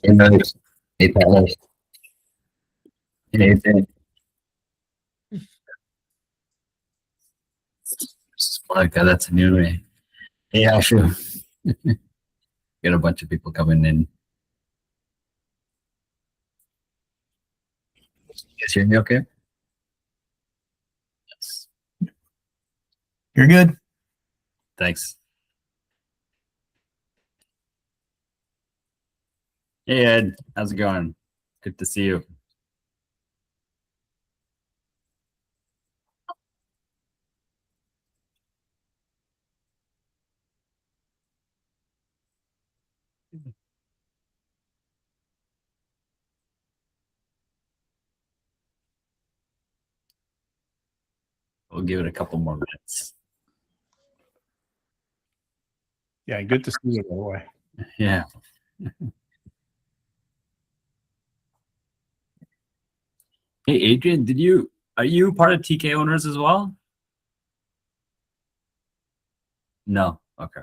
Hermes, PayPal, anything. Like that's a new name. Yeah, sure. Get a bunch of people coming in. You guys hear me okay? Yes. You're good. Thanks. Hey, Ed. How's it going? Good to see you. We'll give it a couple more minutes. Yeah, good to see you, by the way. Yeah. Hey, Adrian, are you part of TK Owners as well? No. Okay.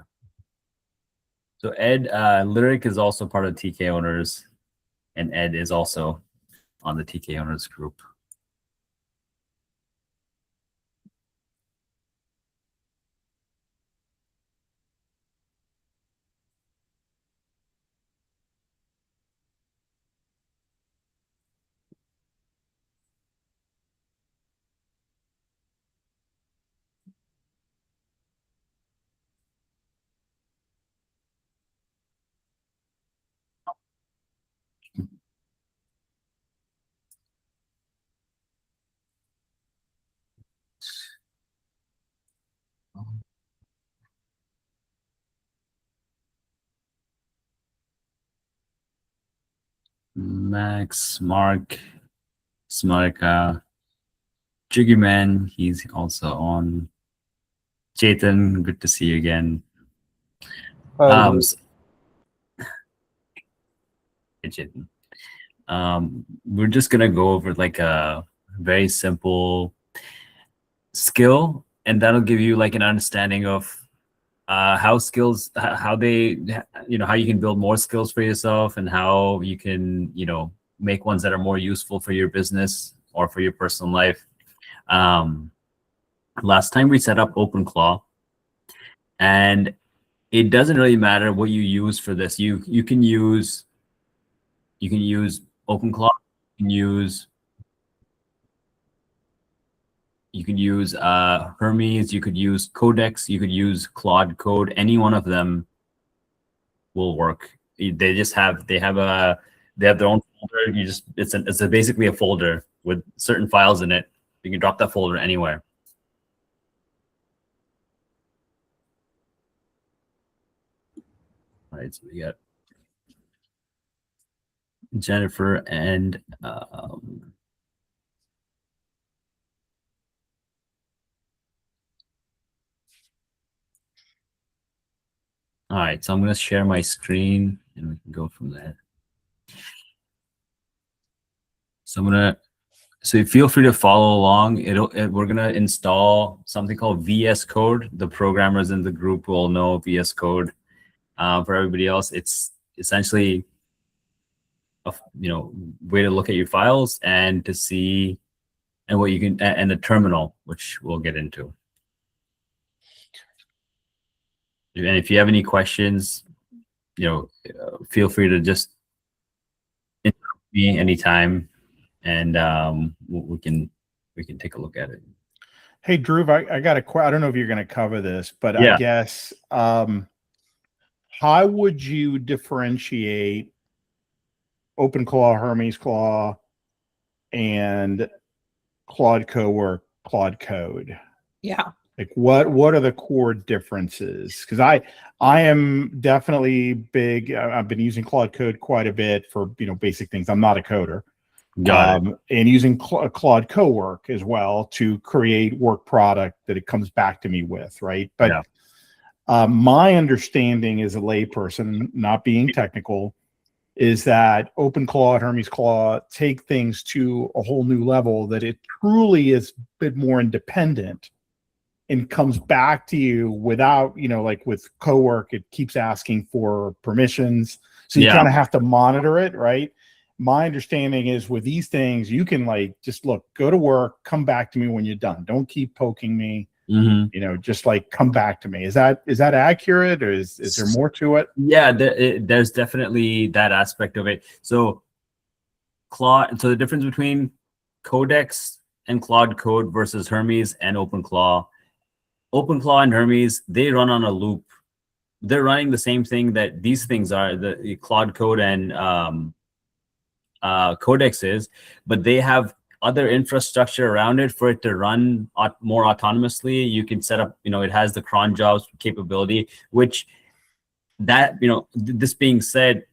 So Ed, Lyric is also part of TK Owners, and Ed is also on the TK Owners group. Max, Mark, Smarika, Jiggyman, he's also on. Chetan, good to see you again. Hey, Chetan. We're just gonna go over like a very simple skill, and that'll give you like an understanding of how skills, how they, how you can build more skills for yourself, and how you can, make ones that are more useful for your business or for your personal life. Last time we set up OpenClaw, and it doesn't really matter what you use for this. You can use OpenClaw, you can use Hermes, you could use Codex, you could use Claude Code. Any one of them will work. They have their own folder. It's basically a folder with certain files in it. You can drop that folder anywhere. All right, so we got Jennifer and all right, so I'm going to share my screen and we can go from there. So feel free to follow along. We're going to install something called VS Code. The programmers in the group will know VS Code. For everybody else, it's essentially a way to look at your files and to see and what you can, and the terminal, which we'll get into. And if you have any questions, feel free to just interrupt me anytime, and we can take a look at it. Hey, Drew, I got a question. I don't know if you're going to cover this, but yeah. I guess how would you differentiate OpenClaw, Hermes Claw, and Claude Code or Claude Code? Yeah. Like what are the core differences? Because I am definitely big. I've been using Claude Code quite a bit for basic things. I'm not a coder. And using Claude Cowork as well to create work product that it comes back to me with, right? But my understanding as a layperson, not being technical, is that OpenClaw and Hermes Claw take things to a whole new level, that it truly is a bit more independent and comes back to you without, like with Cowork, it keeps asking for permissions. So you kind of have to monitor it, right? My understanding is with these things, you can like just go to work, come back to me when you're done. Don't keep poking me. Just like come back to me. Is that accurate, or is there more to it? Yeah, there's definitely that aspect of it. So so the difference between Codex and Claude Code versus Hermes and OpenClaw. OpenClaw and Hermes, they run on a loop. They're running the same thing that these things are, the Claude Code and Codex is, but they have other infrastructure around it for it to run more autonomously. You can set up, it has the cron jobs capability, which this being said,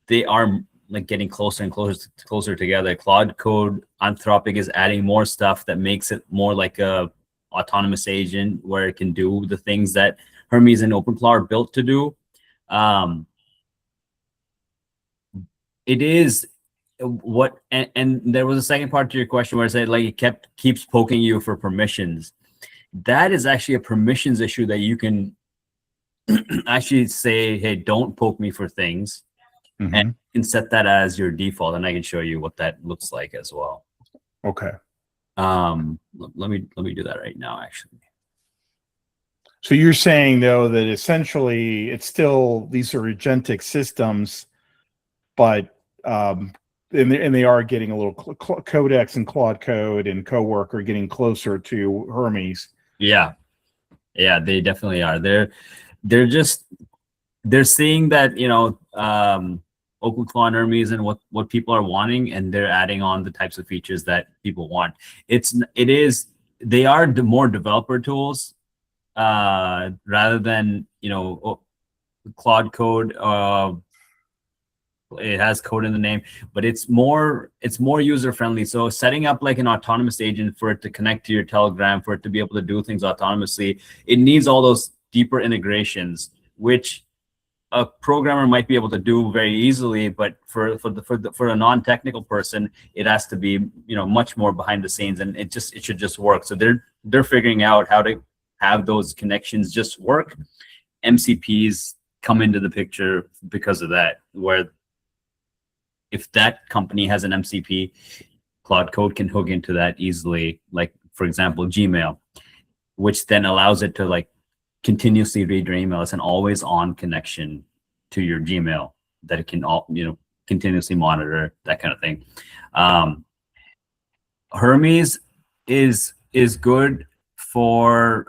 they are like getting closer and closer together. Claude Code, Anthropic is adding more stuff that makes it more like a autonomous agent where it can do the things that Hermes and OpenClaw are built to do. It is what, and there was a second part to your question where it said like it keeps poking you for permissions. That is actually a permissions issue that you can actually say, hey, don't poke me for things. And you can set that as your default, and I can show you what that looks like as well. Okay. Let me do that right now, actually. So you're saying though that essentially it's still, these are agentic systems, but and they are getting a little Codex and Claude Code and Cowork are getting closer to Hermes. Yeah, they definitely are. They're seeing that OpenClaw and Hermes and what people are wanting, and they're adding on the types of features that people want. They are the more developer tools rather than Claude Code. It has code in the name, but it's more user friendly. So setting up like an autonomous agent for it to connect to your Telegram, for it to be able to do things autonomously, it needs all those deeper integrations, which a programmer might be able to do very easily, but for a non-technical person, it has to be much more behind the scenes, and it should just work. So they're figuring out how to have those connections just work. MCPs come into the picture because of that, where if that company has an MCP, Claude Code can hook into that easily. Like for example, Gmail, which then allows it to like continuously read your email. It's an always on connection to your Gmail that it can continuously monitor, that kind of thing. Hermes is good for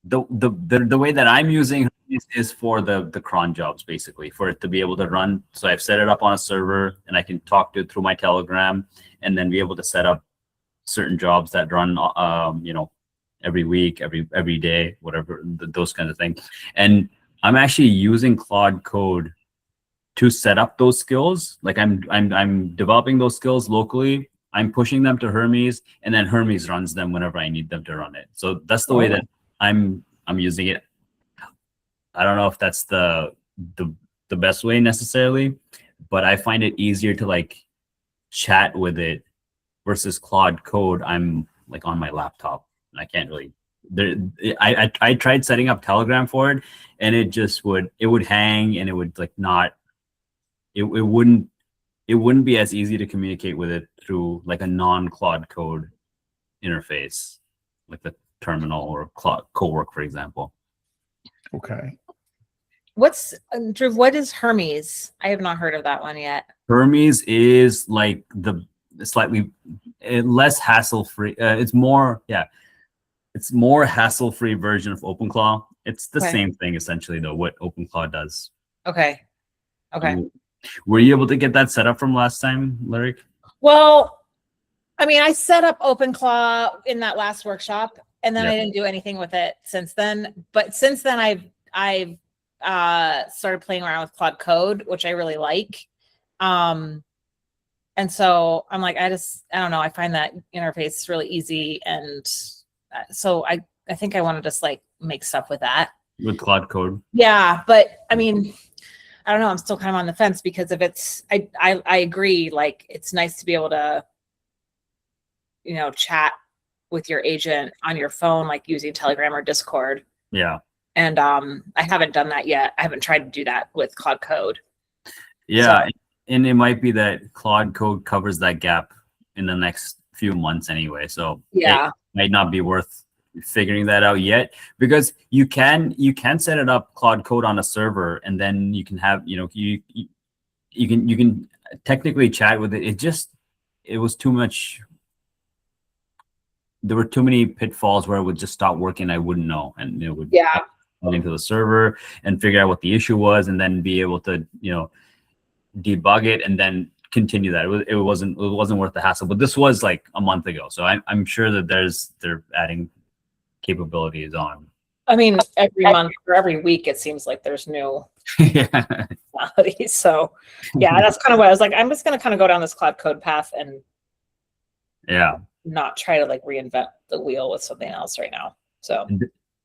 the way that I'm using Hermes is for the cron jobs, basically, for it to be able to run. So I've set it up on a server and I can talk to it through my Telegram and then be able to set up certain jobs that run every week, every day, whatever, those kinds of things. And I'm actually using Claude Code to set up those skills. Like I'm developing those skills locally. I'm pushing them to Hermes, and then Hermes runs them whenever I need them to run it. So that's the way that I'm using it. I don't know if that's the best way necessarily, but I find it easier to like chat with it versus Claude Code. I'm like on my laptop. I can't really. I tried setting up Telegram for it, and it would hang, and it would like not. It wouldn't be as easy to communicate with it through like a non-Claude Code interface, like the terminal or Cowork, for example. Okay. Drew, what is Hermes? I have not heard of that one yet. Hermes is like the slightly less hassle-free. It's more hassle-free version of OpenClaw. It's the same thing essentially, though, what OpenClaw does. Okay. Were you able to get that set up from last time, Lyric? Well, I mean, I set up OpenClaw in that last workshop, and then I didn't do anything with it since then. But since then, I've started playing around with Claude Code, which I really like. And so I'm like, I don't know. I find that interface really easy, and so I think I want to just like make stuff with that. With Claude Code. Yeah, but I mean, I don't know. I'm still kind of on the fence because if it's, I agree. Like, it's nice to be able to, chat with your agent on your phone, like using Telegram or Discord. Yeah. And I haven't done that yet. I haven't tried to do that with Claude Code. Yeah, So, and it might be that Claude Code covers that gap in the next few months anyway. So yeah. it might not be worth figuring that out yet, because you can set it up Claude Code on a server, and then you can have, you can technically chat with it. It was too much. There were too many pitfalls where it would just stop working. I wouldn't know, and it would go into the server and figure out what the issue was, and then be able to debug it and then continue that. It wasn't worth the hassle. But this was like a month ago, so I'm sure that they're adding capabilities on. I mean, every month or every week, it seems like there's new functionalities. So yeah, that's kind of what I was like. I'm just going to kind of go down this Claude Code path and not try to like reinvent the wheel with something else right now. So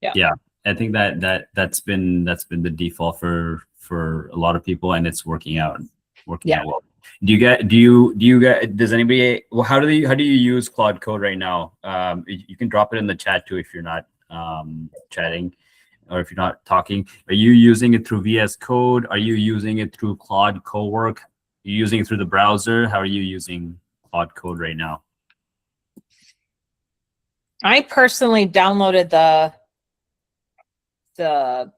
yeah, I think that's been the default for a lot of people, and it's working out well. Does anybody, well, how do you use Claude Code right now? You can drop it in the chat too if you're not chatting, or if you're not talking. Are you using it through VS Code? Are you using it through Claude Cowork? Are you using it through the browser? How are you using Claude Code right now? I personally downloaded the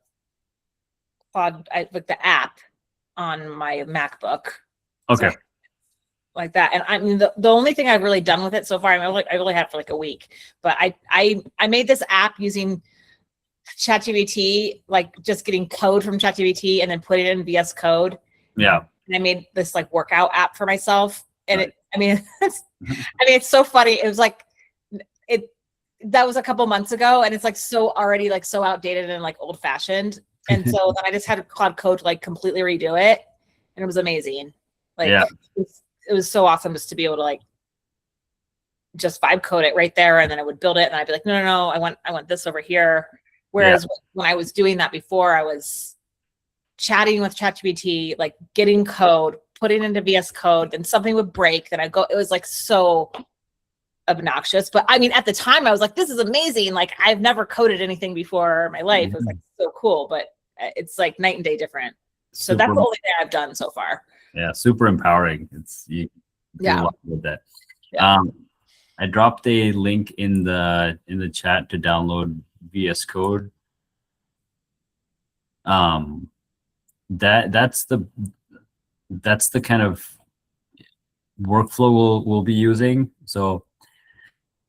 Claude, like the app on my MacBook. Okay. So, like that. And I mean, the only thing I've really done with it so far, I really had it for like a week, but I made this app using ChatGPT, like just getting code from ChatGPT and then put it in VS Code. Yeah. And I made this like workout app for myself. And it's so funny. It was like, that was a couple months ago, and it's like already so outdated and like old fashioned. And so then I just had Claude Code to like completely redo it, and it was amazing. Like it was so awesome just to be able to like just vibe code it right there, and then I would build it, and I'd be like, no, I want this over here. Whereas when I was doing that before, I was chatting with ChatGPT, like getting code, putting into VS Code, then something would break, then I'd go. It was like so obnoxious, but I mean, at the time I was like, this is amazing. Like I've never coded anything before in my life. It was like so cool, but it's like night and day different. So that's the only thing I've done so far. Yeah, super empowering. You do a lot with that. Yeah. I dropped a link in the chat to download VS Code. That's the kind of workflow we'll be using. So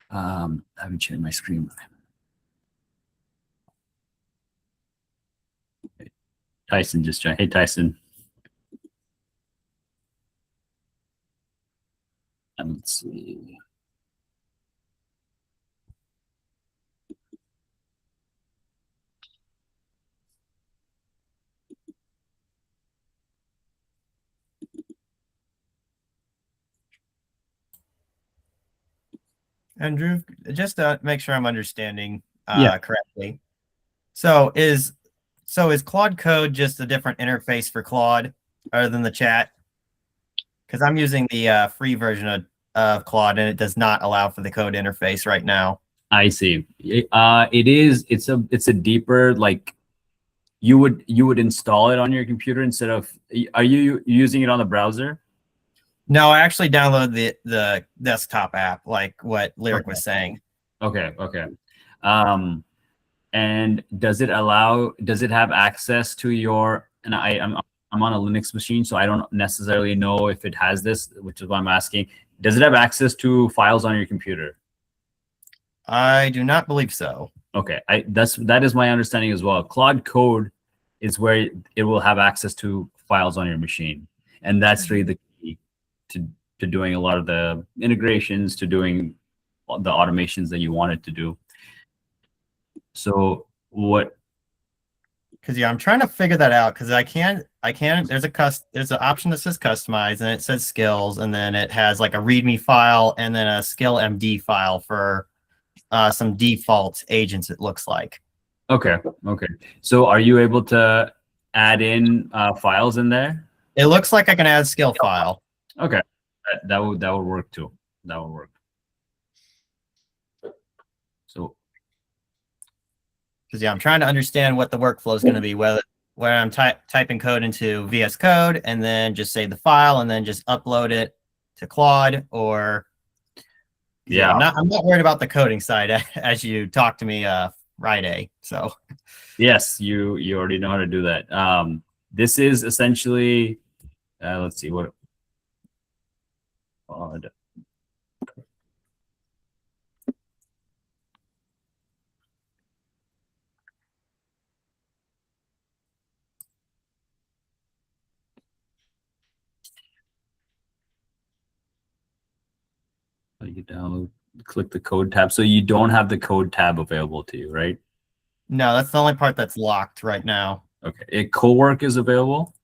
I haven't shared my screen. Tyson just joined. Hey, Tyson. Let's see. Andrew, just to make sure I'm understanding correctly. So is Claude Code just a different interface for Claude other than the chat? Because I'm using the free version of Claude, and it does not allow for the code interface right now. I see. It's a deeper, like you would install it on your computer instead of. Are you using it on the browser? No, I actually downloaded the desktop app, like what Lyric was saying. Okay. And does it have access to your? And I'm on a Linux machine, so I don't necessarily know if it has this, which is why I'm asking. Does it have access to files on your computer? I do not believe so. Okay, that is my understanding as well. Claude Code is where it will have access to files on your machine, and that's really the key to doing a lot of the integrations, to doing the automations that you want it to do. So what? Because I'm trying to figure that out, because I can't. There's an option that says customize, and it says skills, and then it has like a README file and then a skill MD file for some default agents. It looks like. Okay. So are you able to add in files in there? It looks like I can add skill file. Okay, that would work too. That would work. Because yeah, I'm trying to understand what the workflow is going to be, where I'm typing code into VS Code and then just save the file and then just upload it to Claude, or Yeah. I'm not worried about the coding side as you talked to me Friday. So yes, you already know how to do that. This is essentially, let's see what. You download, click the code tab. So you don't have the code tab available to you, right? no, that's the only part that's locked right now. Okay. Cowork is available.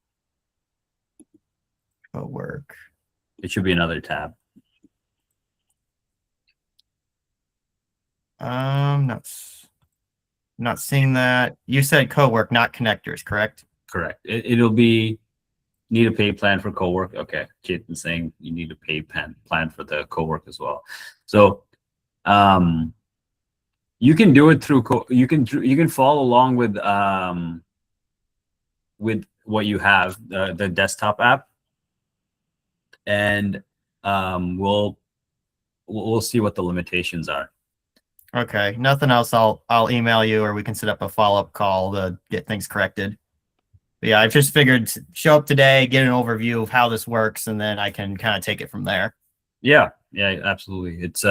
Work. It should be another tab. Not seeing that. You said co-work, not connectors, correct? Correct. It'll be need a pay plan for co-work. Okay. Jason's saying you need a pay plan for the co-work as well. So you can do it through you can follow along with what you have, the desktop app, and we'll see what the limitations are. Okay, nothing else. I'll email you, or we can set up a follow-up call to get things corrected. But yeah, I just figured show up today, get an overview of how this works, and then I can kind of take it from there. Yeah, absolutely. It's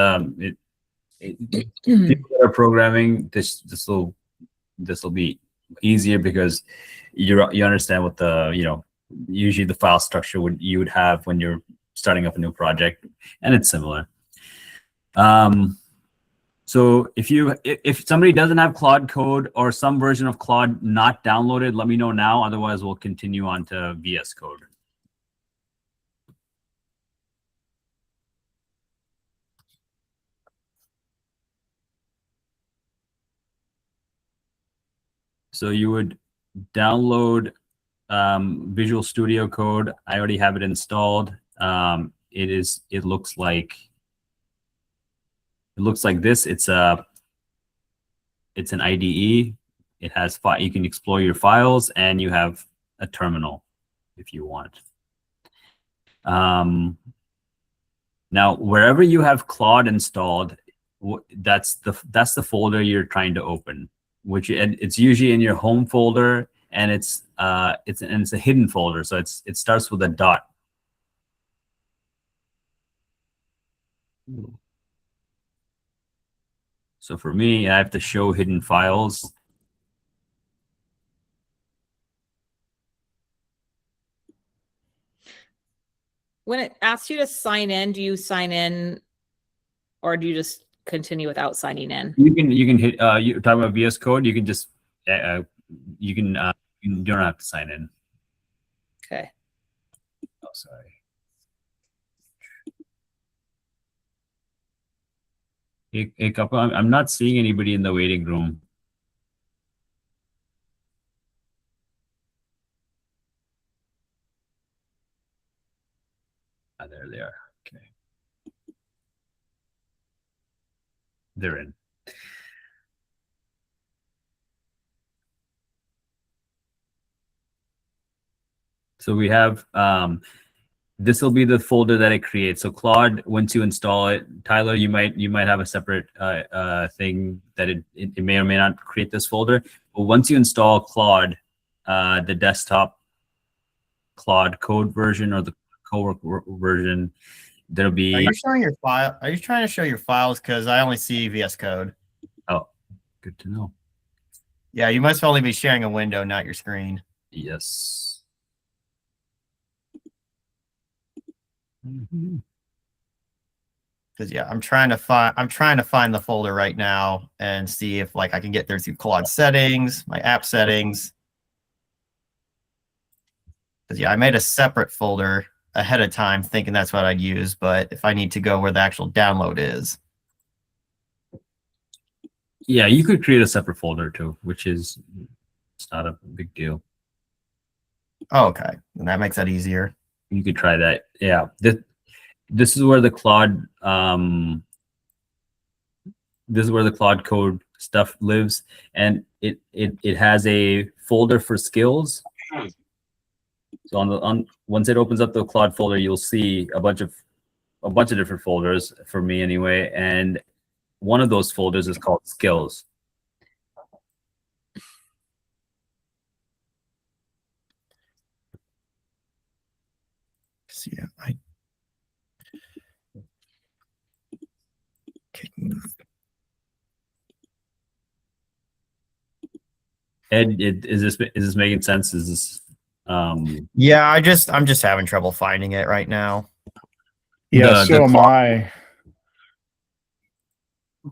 people that are programming, this will be easier because you understand what the usually the file structure you would have when you're starting up a new project, and it's similar. So if somebody doesn't have Claude Code or some version of Claude not downloaded, let me know now. Otherwise, we'll continue on to VS Code. So you would download Visual Studio Code. I already have it installed. It looks like this. It's an IDE. It has you can explore your files, and you have a terminal if you want. Now, wherever you have Claude installed, that's the folder you're trying to open, and it's usually in your home folder, and it's a hidden folder, so it starts with a dot. So for me, I have to show hidden files. When it asks you to sign in, do you sign in, or do you just continue without signing in? You can hit. You're talking about VS Code. You can just you don't have to sign in. Okay. Oh, sorry. Hey, couple, I'm not seeing anybody in the waiting room. There they are. Okay. They're in. So we have, this will be the folder that it creates. So Claude, once you install it, Tyler, you might have a separate thing that it may or may not create this folder. But once you install Claude, the desktop Claude Code version or the Cowork version, there'll be. Are you showing your file? Are you trying to show your files? Because I only see VS Code. Oh, good to know. Yeah, you must only be sharing a window, not your screen. Yes. Because yeah, I'm trying to find the folder right now and see if I can get there through Claude settings, my app settings. Because yeah, I made a separate folder ahead of time thinking that's what I'd use, but if I need to go where the actual download is. Yeah, you could create a separate folder too, which is it's not a big deal. Oh, okay, and that makes that easier. You could try that. Yeah, this is where the Claude Code stuff lives, and it has a folder for skills. So once it opens up the Claude folder, you'll see a bunch of different folders for me anyway, and one of those folders is called skills. Yeah, Ed, is this making sense? Is this yeah, I'm just having trouble finding it right now. Yeah, so am Claude- I.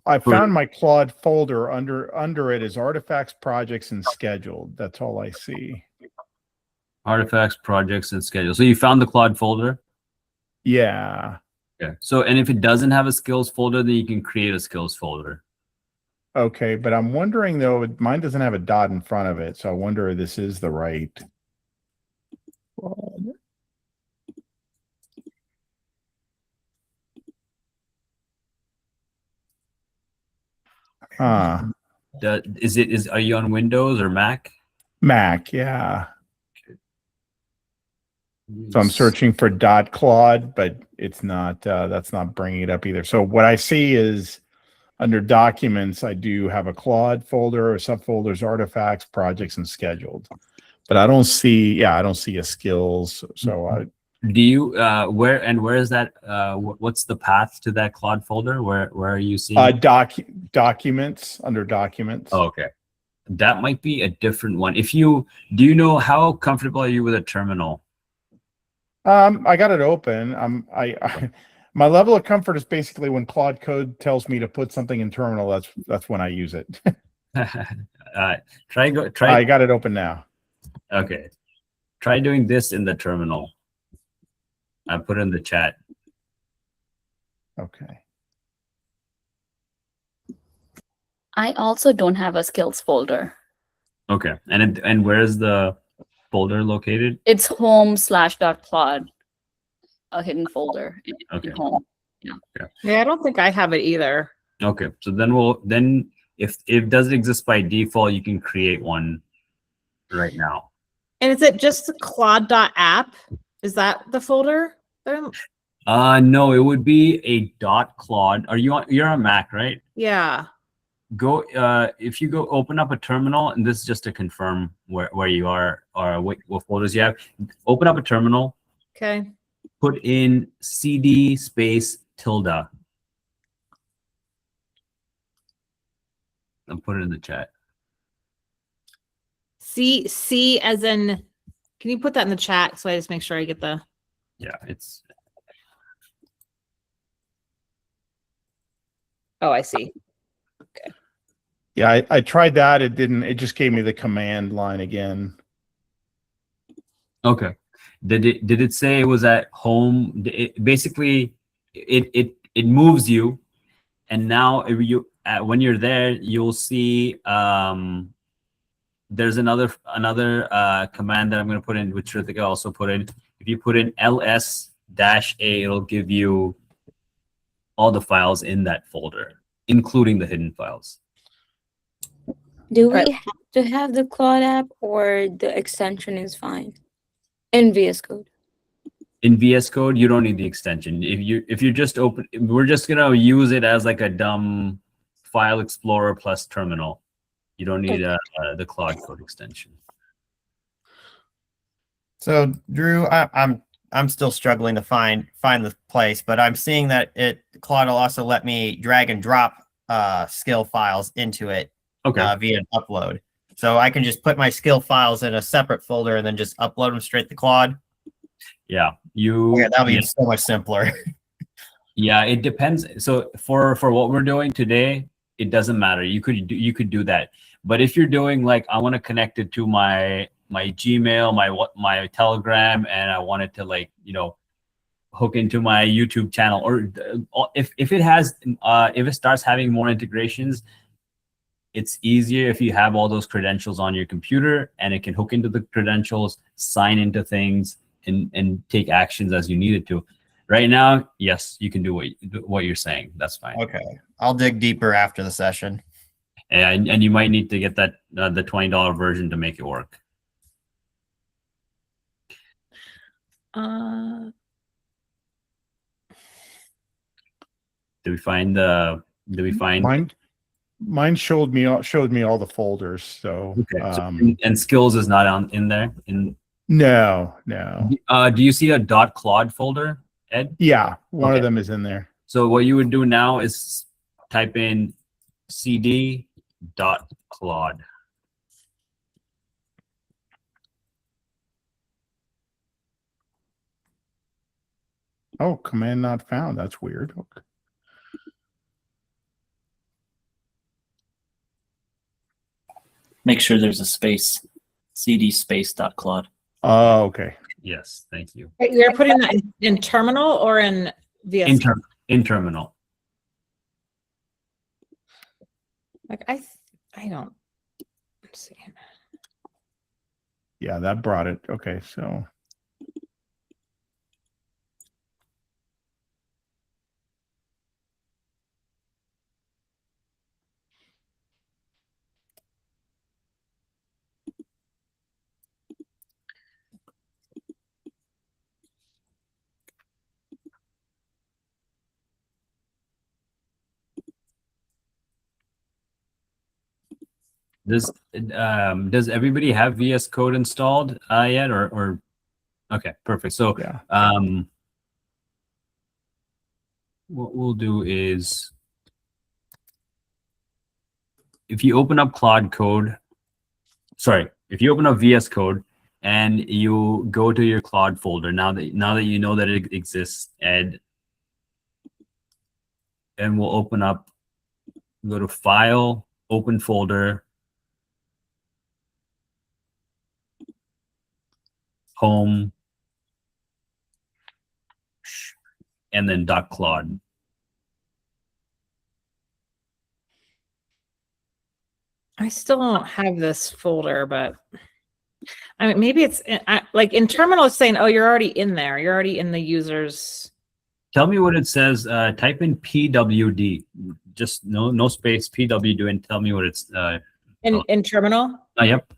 I found my Claude folder. Under it is artifacts, projects, and scheduled. That's all I see. artifacts, projects, and schedule? So you found the Claude folder? Yeah. Okay. So, and if it doesn't have a skills folder, then you can create a skills folder. Okay, but I'm wondering though, mine doesn't have a dot in front of it, so I wonder if this is the right. Are you on Windows or Mac? Mac, yeah. So I'm searching for .claude, but it's not. That's not bringing it up either. So what I see is under Documents, I do have a Claude folder or subfolders, artifacts, projects, and scheduled. But I don't see. Yeah, I don't see a skills. So do you where is that? What's the path to that Claude folder? Where are you seeing? Documents, under Documents. Oh, okay, that might be a different one. Do you know how comfortable are you with a terminal? I got it open. My level of comfort is basically when Claude Code tells me to put something in terminal. That's when I use it. Try. I got it open now. Okay, try doing this in the terminal. I put it in the chat. Okay. I also don't have a skills folder. Okay, and where is the folder located? It's home/.claude, a hidden folder Okay. in home. Yeah, I don't think I have it either. Okay, so then if it doesn't exist by default, you can create one right now. And is it just the Claude.app? Is that the folder? No, it would be a .claude. You're on Mac, right? Yeah. Go if you go open up a terminal, and this is just to confirm where you are or what folders you have. Open up a terminal, Okay. put in cd space tilde, and put it in the chat. C as in, can you put that in the chat so I just make sure I get the. Yeah, it's. Oh, I see. Yeah, I tried that. It didn't. It just gave me the command line again. Okay. Did it say it was at home? Basically, it moves you, and now if when you're there, you'll see there's another command that I'm going to put in, which I think I also put in. If you put in ls-a, it'll give you all the files in that folder, including the hidden files. Do we Right. have to have the Claude app, or the extension is fine? In VS Code. In VS Code, you don't need the extension. If you just open, we're just gonna use it as like a dumb file explorer plus terminal. You don't need the Claude Code extension. So Drew, I'm still struggling to find the place, but I'm seeing that Claude will also let me drag and drop skill files into it Okay. via an upload. So I can just put my skill files in a separate folder and then just upload them straight to Claude. Yeah. Yeah, that'll be so much simpler. Yeah, it depends. So for what we're doing today, it doesn't matter. You could do that. But if you're doing like, I want to connect it to my Gmail, my Telegram, and I want it to hook into my YouTube channel, or if it starts having more integrations, it's easier if you have all those credentials on your computer, and it can hook into the credentials, sign into things, and take actions as you need it to. Right now, yes, you can do what you're saying. That's fine. Okay. I'll dig deeper after the session. and you might need to get that the $20 version to make it work. Did we find Mine showed me all the folders. So, okay. And skills is not in there. No. Do you see a .claude folder, Ed? Yeah, one of them is in there. So what you would do now is type in cd.claude. Oh, command not found. That's weird. Okay. Make sure there's a space, cd space.claude. Oh, okay. Yes, thank you. You're putting that in terminal or in VS? In terminal. Like I don't see. Yeah, that brought it. Okay, so. Does everybody have VS Code installed yet, or okay, perfect. So Yeah. What we'll do is, if you open up Claude Code, if you open up VS Code and you go to your Claude folder, now that you know that it exists, Ed, and we'll open up, go to File, Open Folder, Home, and then .claude. I still don't have this folder, but I mean, maybe it's like in terminal it's saying, oh, you're already in there. You're already in the users. Tell me what it says. Type in PWD, just no space, PWD, and tell me what it's In terminal? Yep.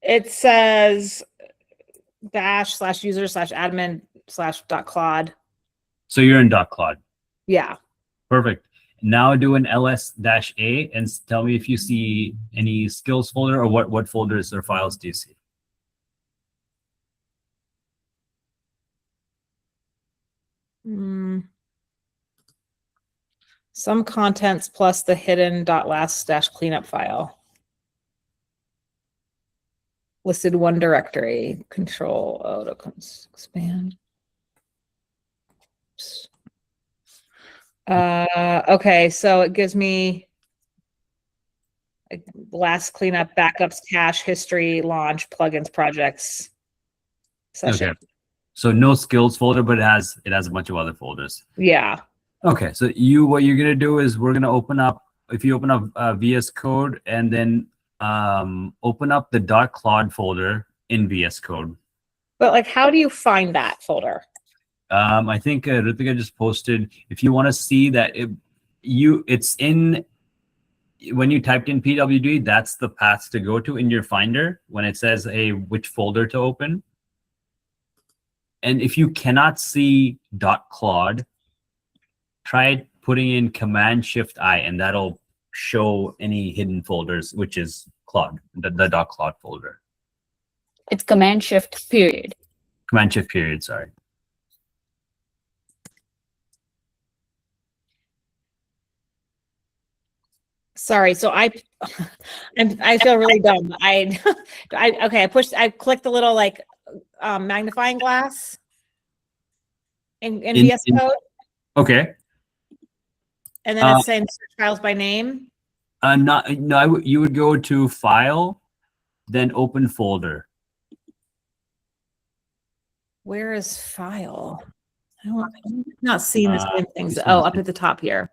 It says /user/admin/.claude. So you're in .claude. Yeah. Perfect. Now do an ls-a and tell me if you see any skills folder, or what folders or files do you see? Some contents plus the hidden .last-cleanup file. Listed one directory. Control to expand. Oops. Okay, so it gives me last cleanup, backups, cache, history, launch, plugins, projects, session. Okay. So no skills folder, but it has a bunch of other folders. Yeah. Okay. So what you're gonna do is we're gonna open up. If you open up VS Code and then open up the .claude folder in VS Code. But like, how do you find that folder? I think Ritika just posted. If you want to see that it's in, when you typed in PWD, that's the path to go to in your Finder when it says which folder to open. And if you cannot see .claude, try putting in Command-Shift-I, and that'll show any hidden folders, which is Claude, the .claude folder. It's Command-Shift period. Command-Shift period, sorry. Sorry, so I feel really dumb. I clicked the little like magnifying glass in VS Code. Okay. And then it's saying search files by name. You would go to File, then Open Folder. Where is File? I'm not seeing the same things. Oh, up at the top here.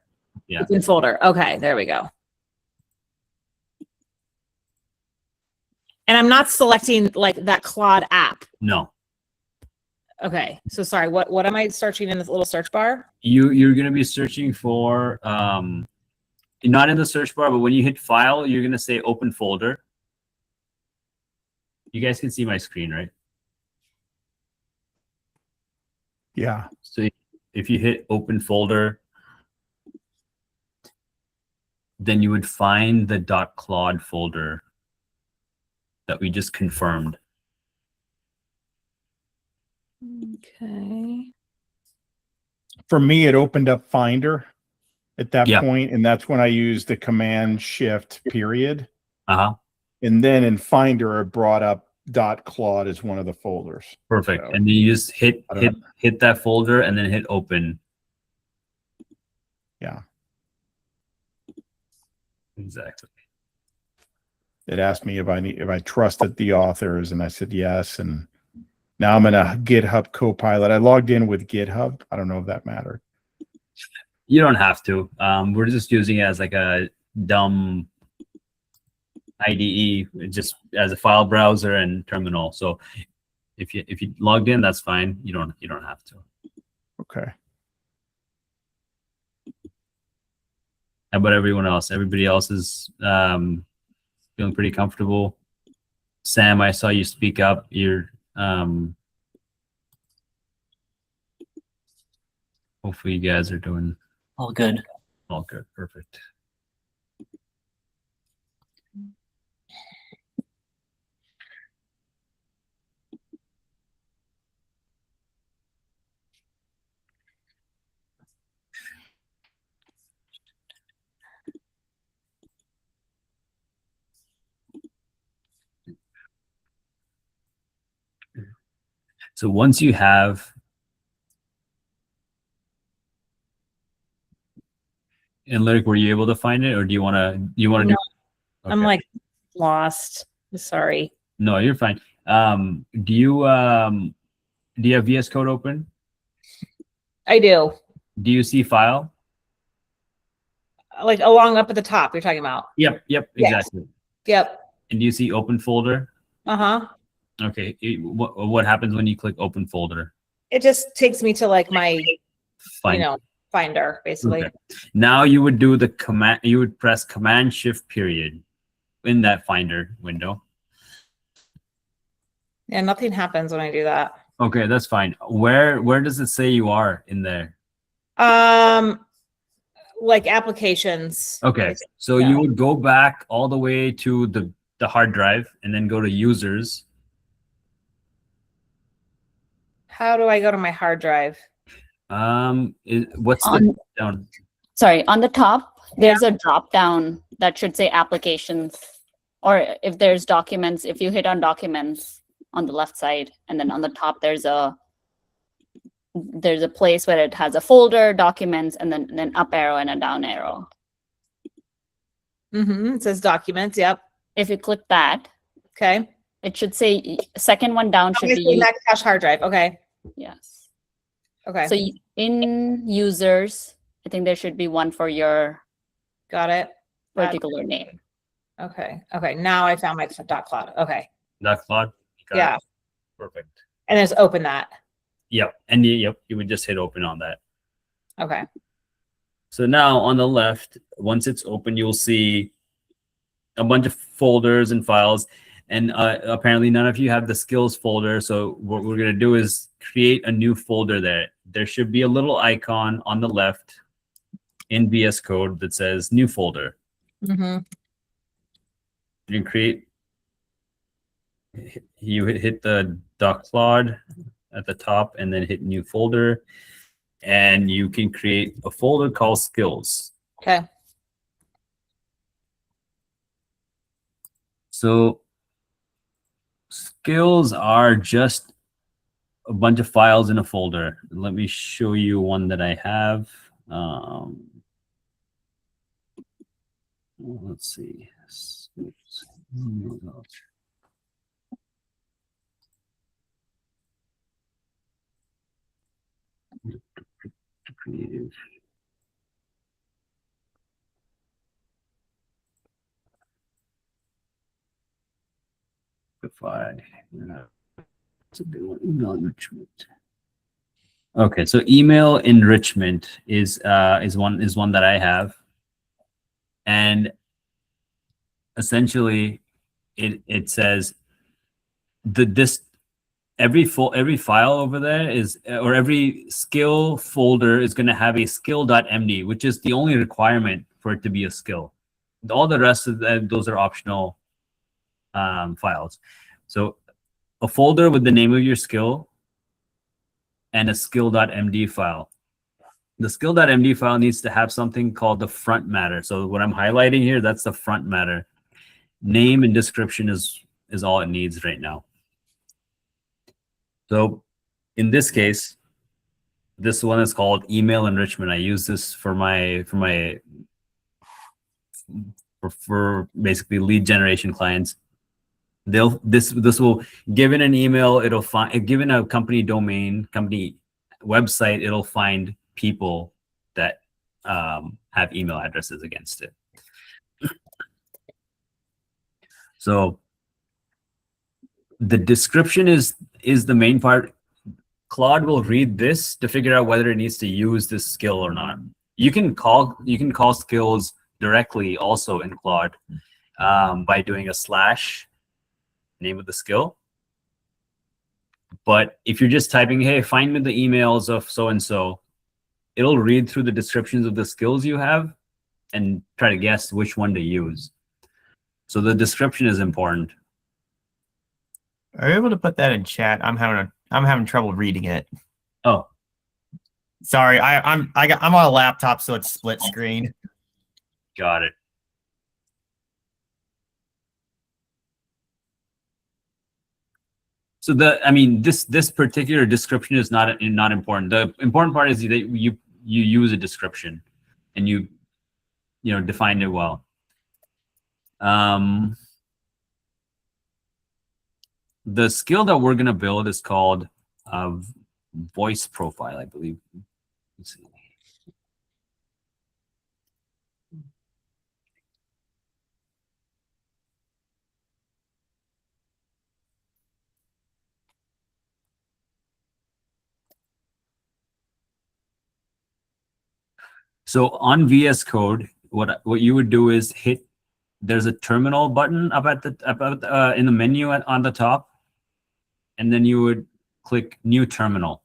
Yeah. Open Folder. Okay, there we go. And I'm not selecting like that Claude app. No. Okay. So sorry, what am I searching in this little search bar? You're gonna be searching for not in the search bar, but when you hit file, you're gonna say open folder. You guys can see my screen, right? Yeah. So if you hit open folder, then you would find the .claude folder that we just confirmed. Okay. For me, it opened up Finder at that Yeah. point, and that's when I used the Command Shift period. Uh-huh. And then in Finder, it brought up .claude as one of the folders. Perfect. So, And then you just hit I don't hit that folder and then hit open. Yeah. Exactly. It asked me if I trusted the authors, and I said yes. And now I'm in a GitHub Copilot. I logged in with GitHub. I don't know if that mattered. You don't have to. We're just using it as like a dumb IDE, just as a file browser and terminal. So if you logged in, that's fine. You don't have to. Okay. How about everyone else? Everybody else is feeling pretty comfortable. Sam, I saw you speak up. You're hopefully you guys are doing All good. all good. Perfect. So once you have Analytic, were you able to find it, or do you want to No, do? I'm Okay. like lost. Sorry. No, you're fine. Do you have VS Code open? I do. Do you see file? Like along up at the top, you're talking about. Yep, Yes. exactly. Yep. And do you see open folder? Uh-huh. Okay. What happens when you click open folder? It just takes me to like my, Fine. Finder, basically. Okay. Now you would do the command. You would press Command Shift period in that Finder window. Yeah, nothing happens when I do that. Okay, that's fine. Where does it say you are in there? Like applications. Okay, so Yeah. you would go back all the way to the hard drive and then go to users. How do I go to my hard drive? What's the On, down? sorry, on the top, there's a drop down that should say applications. Or if there's documents, if you hit on documents on the left side, and then on the top, there's a place where it has a folder, documents, and then an up arrow and a down arrow. It says documents. Yep. If you click that, Okay. it should say second one down should be Mac cache hard drive. Okay. yes. Okay. So in users, I think there should be one for your Got it. particular name. Okay. Okay. Now I found my .cloud. Okay. .claude? Yeah. Perfect. And then just open that. Yep, and you would just hit open on that. Okay. So now on the left, once it's open, you'll see a bunch of folders and files. And apparently none of you have the skills folder. So what we're going to do is create a new folder there. There should be a little icon on the left in VS Code that says new folder. Mm-hmm. You can create, you hit the .claude at the top and then hit new folder. And you can create a folder called skills. Okay. So skills are just a bunch of files in a folder. Let me show you one that I have. Let's see. Creative. If I to do email enrichment. Okay, so email enrichment is one that I have, and essentially it says every file over there is, or every skill folder is going to have a skill.md, which is the only requirement for it to be a skill. All the rest of those are optional files. So a folder with the name of your skill and a skill.md file. The skill.md file needs to have something called the front matter. So what I'm highlighting here, that's the front matter. Name and description is all it needs right now. So in this case, this one is called email enrichment. I use this for basically lead generation clients. This will, given an email, it'll find, given a company domain, company website, it'll find people that have email addresses against it. So the description is the main part. Claude will read this to figure out whether it needs to use this skill or not. You can call skills directly also in Claude by doing a / name of the skill. But if you're just typing, hey, find me the emails of so-and-so, it'll read through the descriptions of the skills you have and try to guess which one to use. So the description is important. Are you able to put that in chat? I'm having trouble reading it. Oh, sorry. I'm on a laptop, so it's split screen. got it. So this particular description is not important. The important part is that you use a description and you define it well. The skill that we're going to build is called voice profile, I believe. Let's see. So on VS Code, what you would do is hit. There's a terminal button up in the menu on the top, and then you would click New Terminal.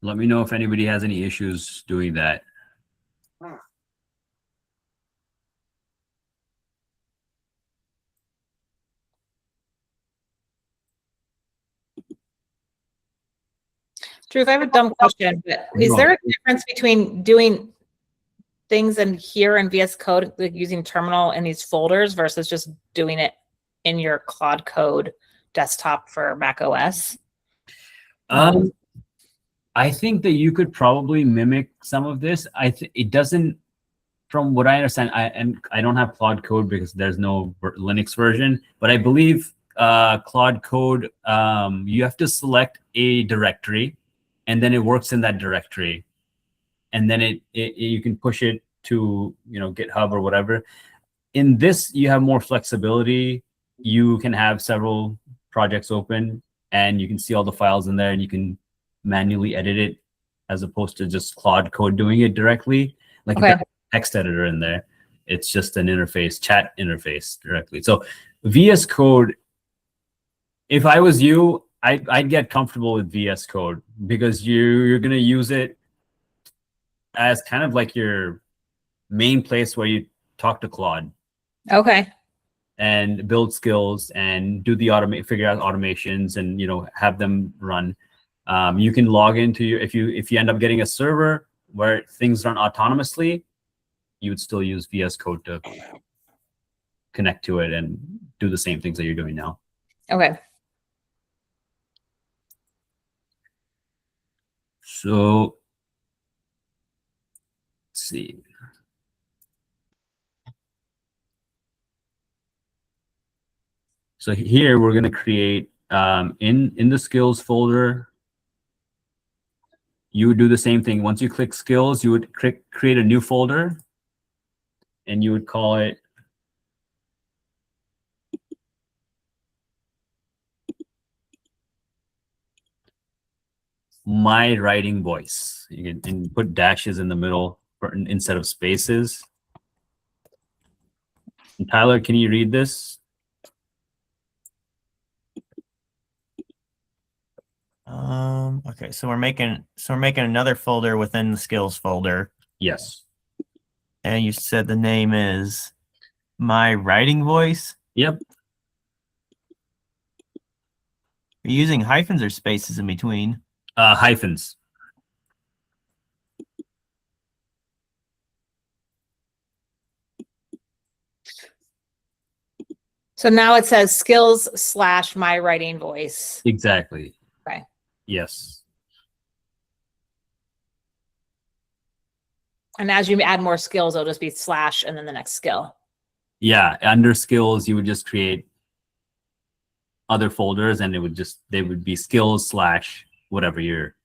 Let me know if anybody has any issues doing that. Drew, if I have a dumb question, but is there a difference between doing things in here in VS Code, like using terminal in these folders versus just doing it in your Claude Code desktop for Mac OS? I think that you could probably mimic some of this. It doesn't, from what I understand, I don't have Claude Code because there's no Linux version, but I believe Claude Code, you have to select a directory, and then it works in that directory, and then you can push it to GitHub or whatever. In this, you have more flexibility. You can have several projects open, and you can see all the files in there, and you can manually edit it, as opposed to just Claude Code doing it directly. Like Okay. a text editor in there, it's just an interface, chat interface directly. So VS Code, if I was you, I'd get comfortable with VS Code, because you're going to use it as kind of like your main place where you talk to Claude. Okay. And build skills and do the figure out automations and have them run. You can log into if you end up getting a server where things run autonomously, you would still use VS Code to connect to it and do the same things that you're doing now. Okay. So let's see. So here we're going to create in the skills folder. You would do the same thing. Once you click skills, you would create a new folder, and you would call it my writing voice. You can put dashes in the middle instead of spaces. And Tyler, can you read this? Okay, so we're making another folder within the skills folder. Yes. And you said the name is My Writing Voice. Yep. Are you using hyphens or spaces in between? Hyphens. So now it says skills / my writing voice. Exactly. Okay. Yes. And as you add more skills, it'll just be / and then the next skill. Yeah. Under skills, you would just create other folders, and they would be skills / whatever your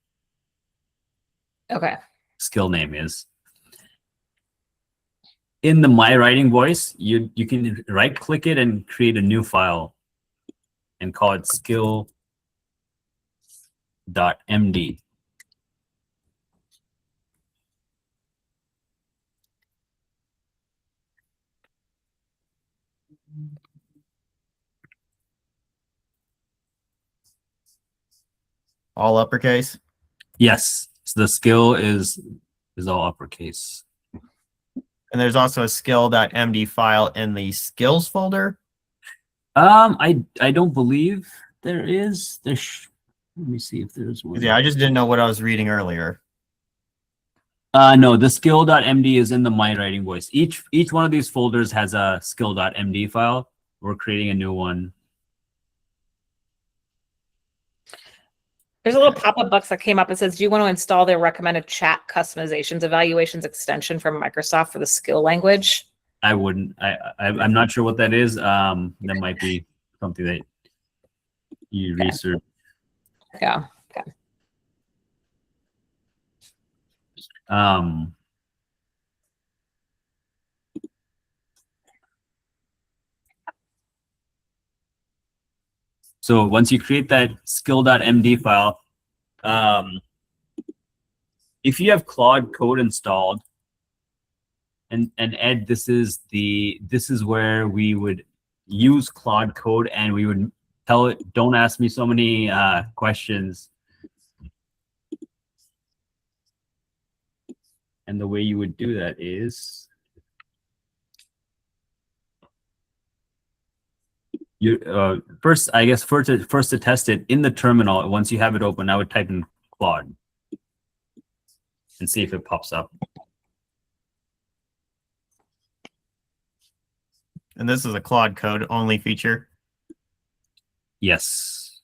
Okay. skill name is. In the My Writing Voice, you can right click it and create a new file and call it skill.md. All uppercase? Yes. So the skill is all uppercase. And there's also a skill.md file in the skills folder. I don't believe there is. Let me see if there's one. Yeah, I just didn't know what I was reading earlier. No, the skill.md is in the My Writing Voice. Each one of these folders has a skill.md file. We're creating a new one. There's a little pop-up box that came up. It says, do you want to install their recommended chat customizations evaluations extension from Microsoft for the skill language? I wouldn't. I'm not sure what that is. That might be something that you research. Yeah. Okay. So once you create that skill.md file, if you have Claude Code installed, and Ed, this is where we would use Claude Code, and we would tell it, don't ask me so many questions. And the way you would do that is you first, I guess, first to test it in the terminal. Once you have it open, I would type in Claude and see if it pops up. And this is a Claude Code only feature. Yes.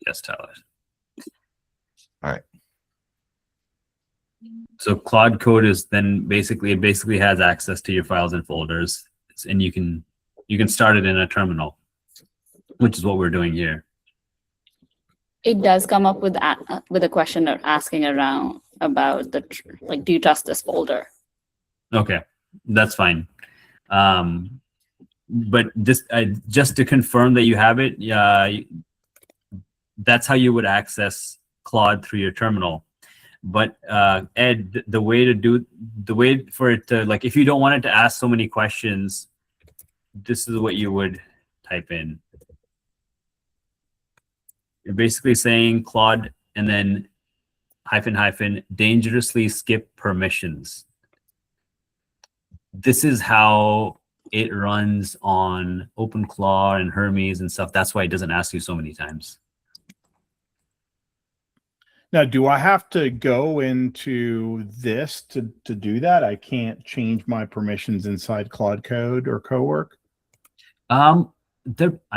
Yes, Tyler. All right. So Claude Code is then basically has access to your files and folders, and you can start it in a terminal, which is what we're doing here. It does come up with a question or asking around about do you trust this folder? Okay, that's fine. But just to confirm that you have it, that's how you would access Claude through your terminal. But Ed, the way for it to, like, if you don't want it to ask so many questions, this is what you would type in. You're basically saying Claude and then -- dangerously skip permissions. This is how it runs on OpenClaw and Hermes and stuff. That's why it doesn't ask you so many times. Now, do I have to go into this to do that? I can't change my permissions inside Claude Code or Cowork? I'm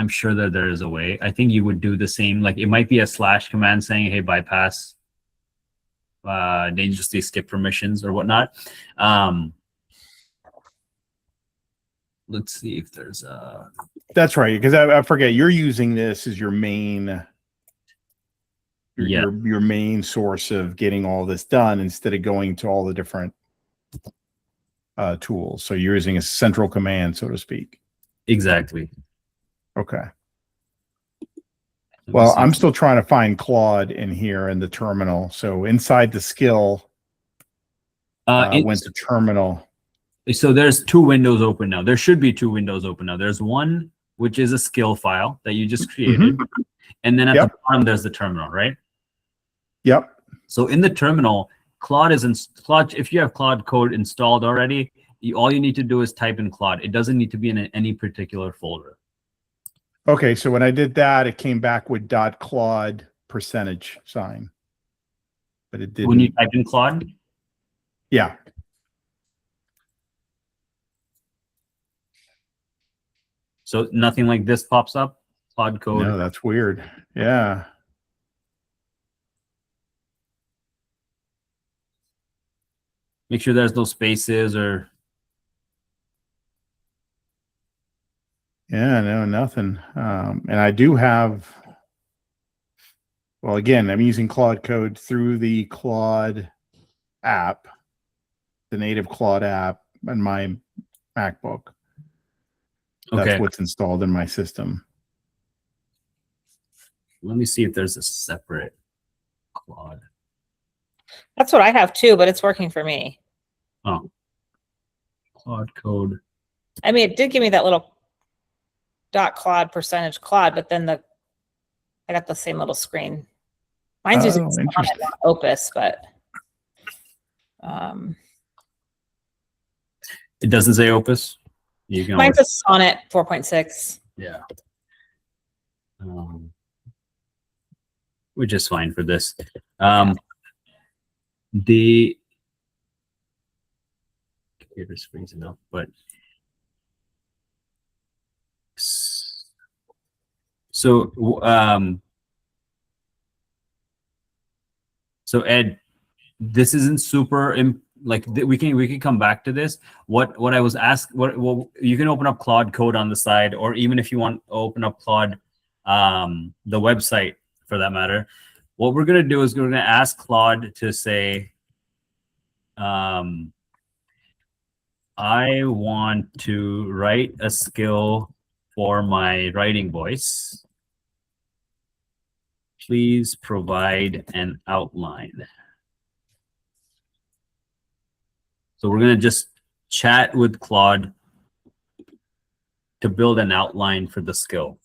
sure that there is a way. I think you would do the same. Like, it might be a / command saying, hey, bypass dangerously skip permissions or whatnot. Let's see if there's a... That's right, because I forget, you're using this as your main... Your main source of getting all this done instead of going to all the different tools. So you're using a central command, so to speak. Exactly. Okay. Well, I'm still trying to find Claude in here in the terminal. So inside the skill, went to terminal. So there's two windows open now. There should be two windows open now. There's one which is a skill file that you just created, and then at the bottom there's the terminal, right? Yep. So in the terminal, Claude is in Claude. If you have Claude Code installed already, all you need to do is type in Claude. It doesn't need to be in any particular folder. Okay, so when I did that, it came back with .claude %, but it didn't. When you type in Claude, yeah. So nothing like this pops up. Claude Code. No, that's weird. Yeah. Make sure there's no spaces or. Yeah, no, nothing. And I do have. Well, again, I'm using Claude Code through the Claude app, the native Claude app, on my MacBook. That's Okay. what's installed in my system. Let me see if there's a separate Claude. That's what I have too, but it's working for me. Oh. Claude Code. I mean, it did give me that little .claude %Claude, but then I got the same little screen. Mine's using Sonnet, not Opus, but it doesn't say Opus. You can mine's a Sonnet 4.6. Yeah. Which is fine for this. The computer's freezing up, but so Ed, this isn't super we can come back to this. What I was asked, what you can open up Claude Code on the side, or even if you want to open up Claude, the website for that matter. What we're gonna do is we're gonna ask Claude to say, I want to write a skill for my writing voice. Please provide an outline. So we're going to just chat with Claude to build an outline for the skill.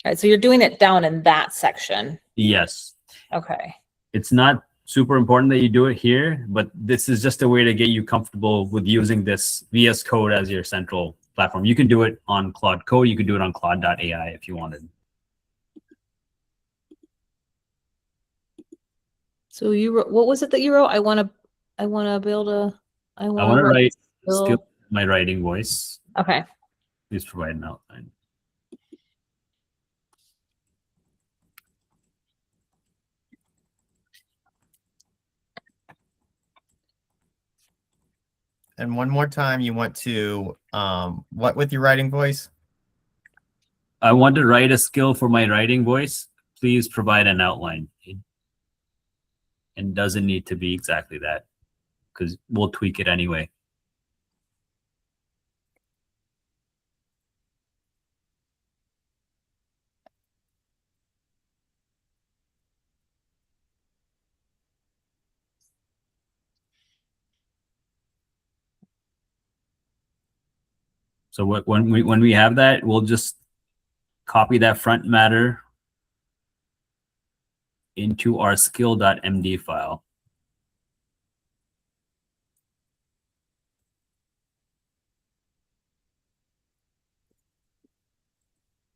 All right, so you're doing it down in that section. Yes. Okay. It's not super important that you do it here, but this is just a way to get you comfortable with using this VS Code as your central platform. You can do it on Claude Code. You could do it on Claude.ai if you wanted. So you wrote, what was it that you wrote? I want to build a. I want to write skill my writing voice. Okay. Please provide an outline. And one more time, you want to what with your writing voice? I want to write a skill for my writing voice. Please provide an outline. It doesn't need to be exactly that, because we'll tweak it anyway. So when we have that, we'll just copy that front matter into our skill.md file.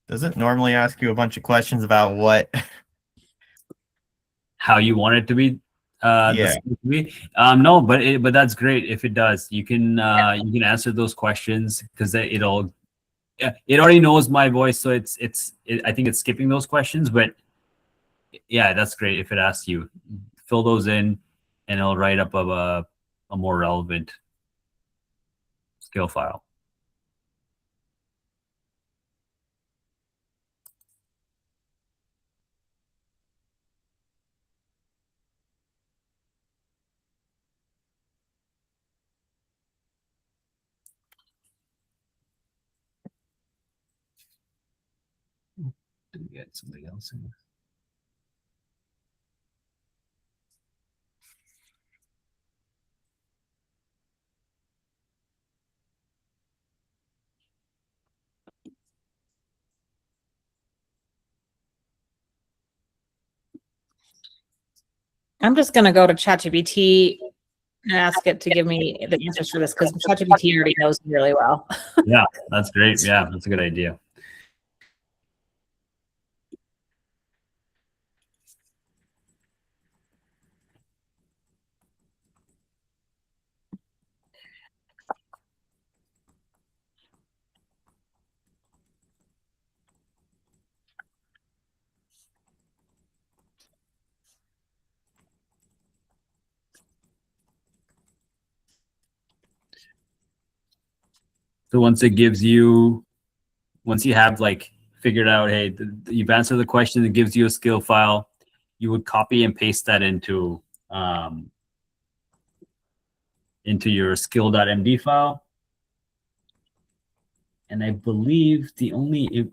Does it normally ask you a bunch of questions about what? How you want it to be? Yeah. No, but that's great if it does. You can answer those questions because it already knows my voice, so I think it's skipping those questions. But yeah, that's great if it asks you. Fill those in, and it'll write up a more relevant skill file. Do we get somebody else in? I'm just gonna go to ChatGPT and ask it to give me the answers for this because ChatGPT already knows me really well. Yeah, that's great. Yeah, that's a good idea. So once you have like figured out, hey, you've answered the question, it gives you a skill file. You would copy and paste that into your skill.md file. And I believe the only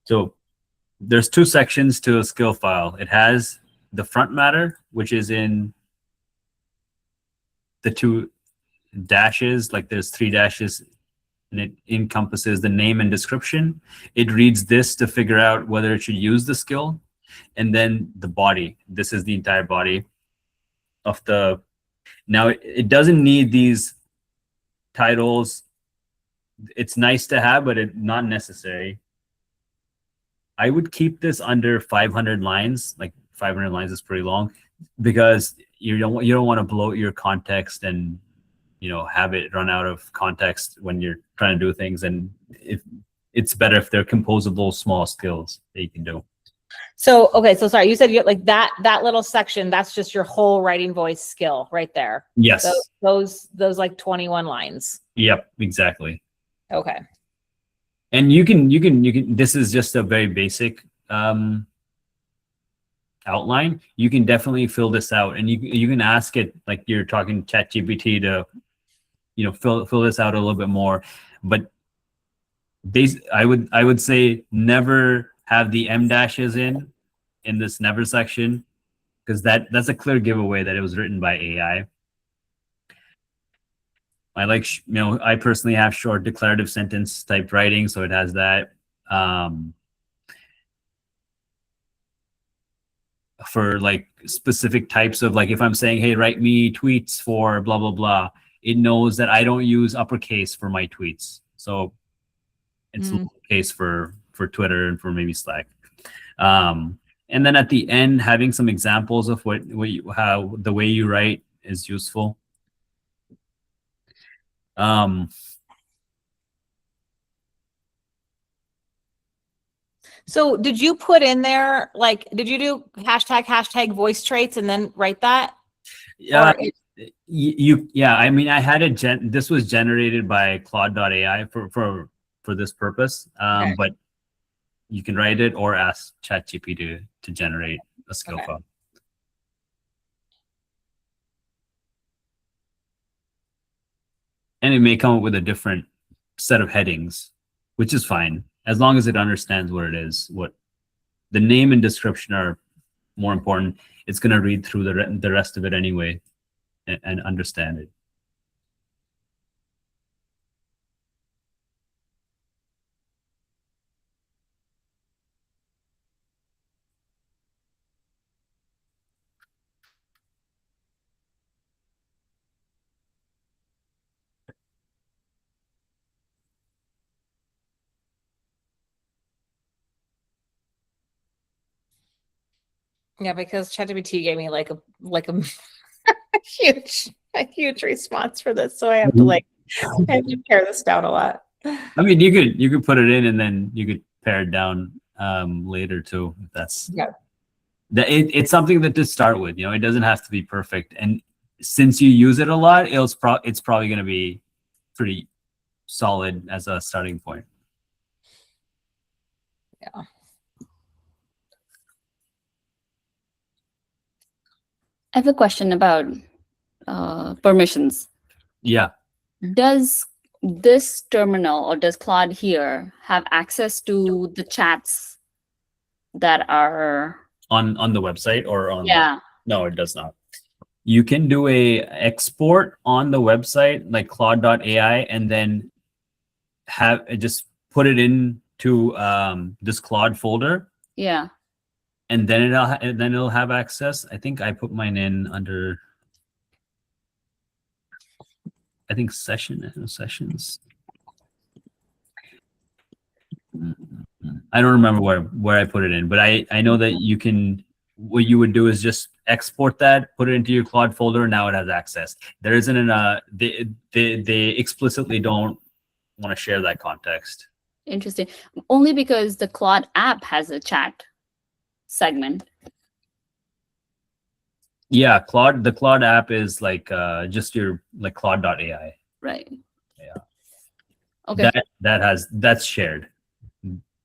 so there's two sections to a skill file. It has the front matter, which is in the two dashes, like there's 3 dashes, and it encompasses the name and description. It reads this to figure out whether it should use the skill. And then the body, this is the entire body of the, now it doesn't need these titles. It's nice to have, but it's not necessary. I would keep this under 500 lines. Like 500 lines is pretty long because you don't want to bloat your context and have it run out of context when you're trying to do things. And if it's better if they're composable small skills that you can do. So, okay. So sorry, you said you like that little section, that's just your whole writing voice skill right there. Yes. Those like 21 lines. Yep, exactly. Okay. And you can, this is just a very basic outline. You can definitely fill this out, and you can ask it like you're talking ChatGPT to, fill this out a little bit more. But I would say never have the M dashes in this never section, because that's a clear giveaway that it was written by AI. I like, I personally have short declarative sentence type writing, so it has that. For like specific types of, like if I'm saying, hey, write me tweets for blah, blah, blah, it knows that I don't use uppercase for my tweets. So it's lowercase for Twitter and for maybe Slack. And then at the end, having some examples of how the way you write is useful. So did you put in there, like, did you do hashtag voice traits and then write that? Yeah. I mean, I had this was generated by Claude.ai for this purpose. Okay. But you can write it or ask ChatGPT to generate a skill file. And it may come up with a different set of headings, which is fine, as long as it understands what it is. What the name and description are more important. It's going to read through the rest of it anyway and understand it. Yeah, because ChatGPT gave me like a a huge response for this, so I have to I have to pare this down a lot. I mean, you could put it in and then you could pare it down later too, if that's It's something that to start with. It doesn't have to be perfect. And since you use it a lot, it's probably going to be pretty solid as a starting point. Yeah. I have a question about permissions. Yeah. Does this terminal or does Claude here have access to the chats that are On the website or on? Yeah. No, it does not. You can do a export on the website like Claude.ai and then just put it into this Claude folder. Yeah. And then it'll have access. I think I put mine in under, I think sessions. I don't remember where I put it in, but I know that you can. What you would do is just export that, put it into your Claude folder, and now it has access. There isn't they explicitly don't want to share that context. Interesting. Only because the Claude app has a chat segment. Yeah, the Claude app is like just your like Claude.ai. Right. Yeah. Okay. That's shared,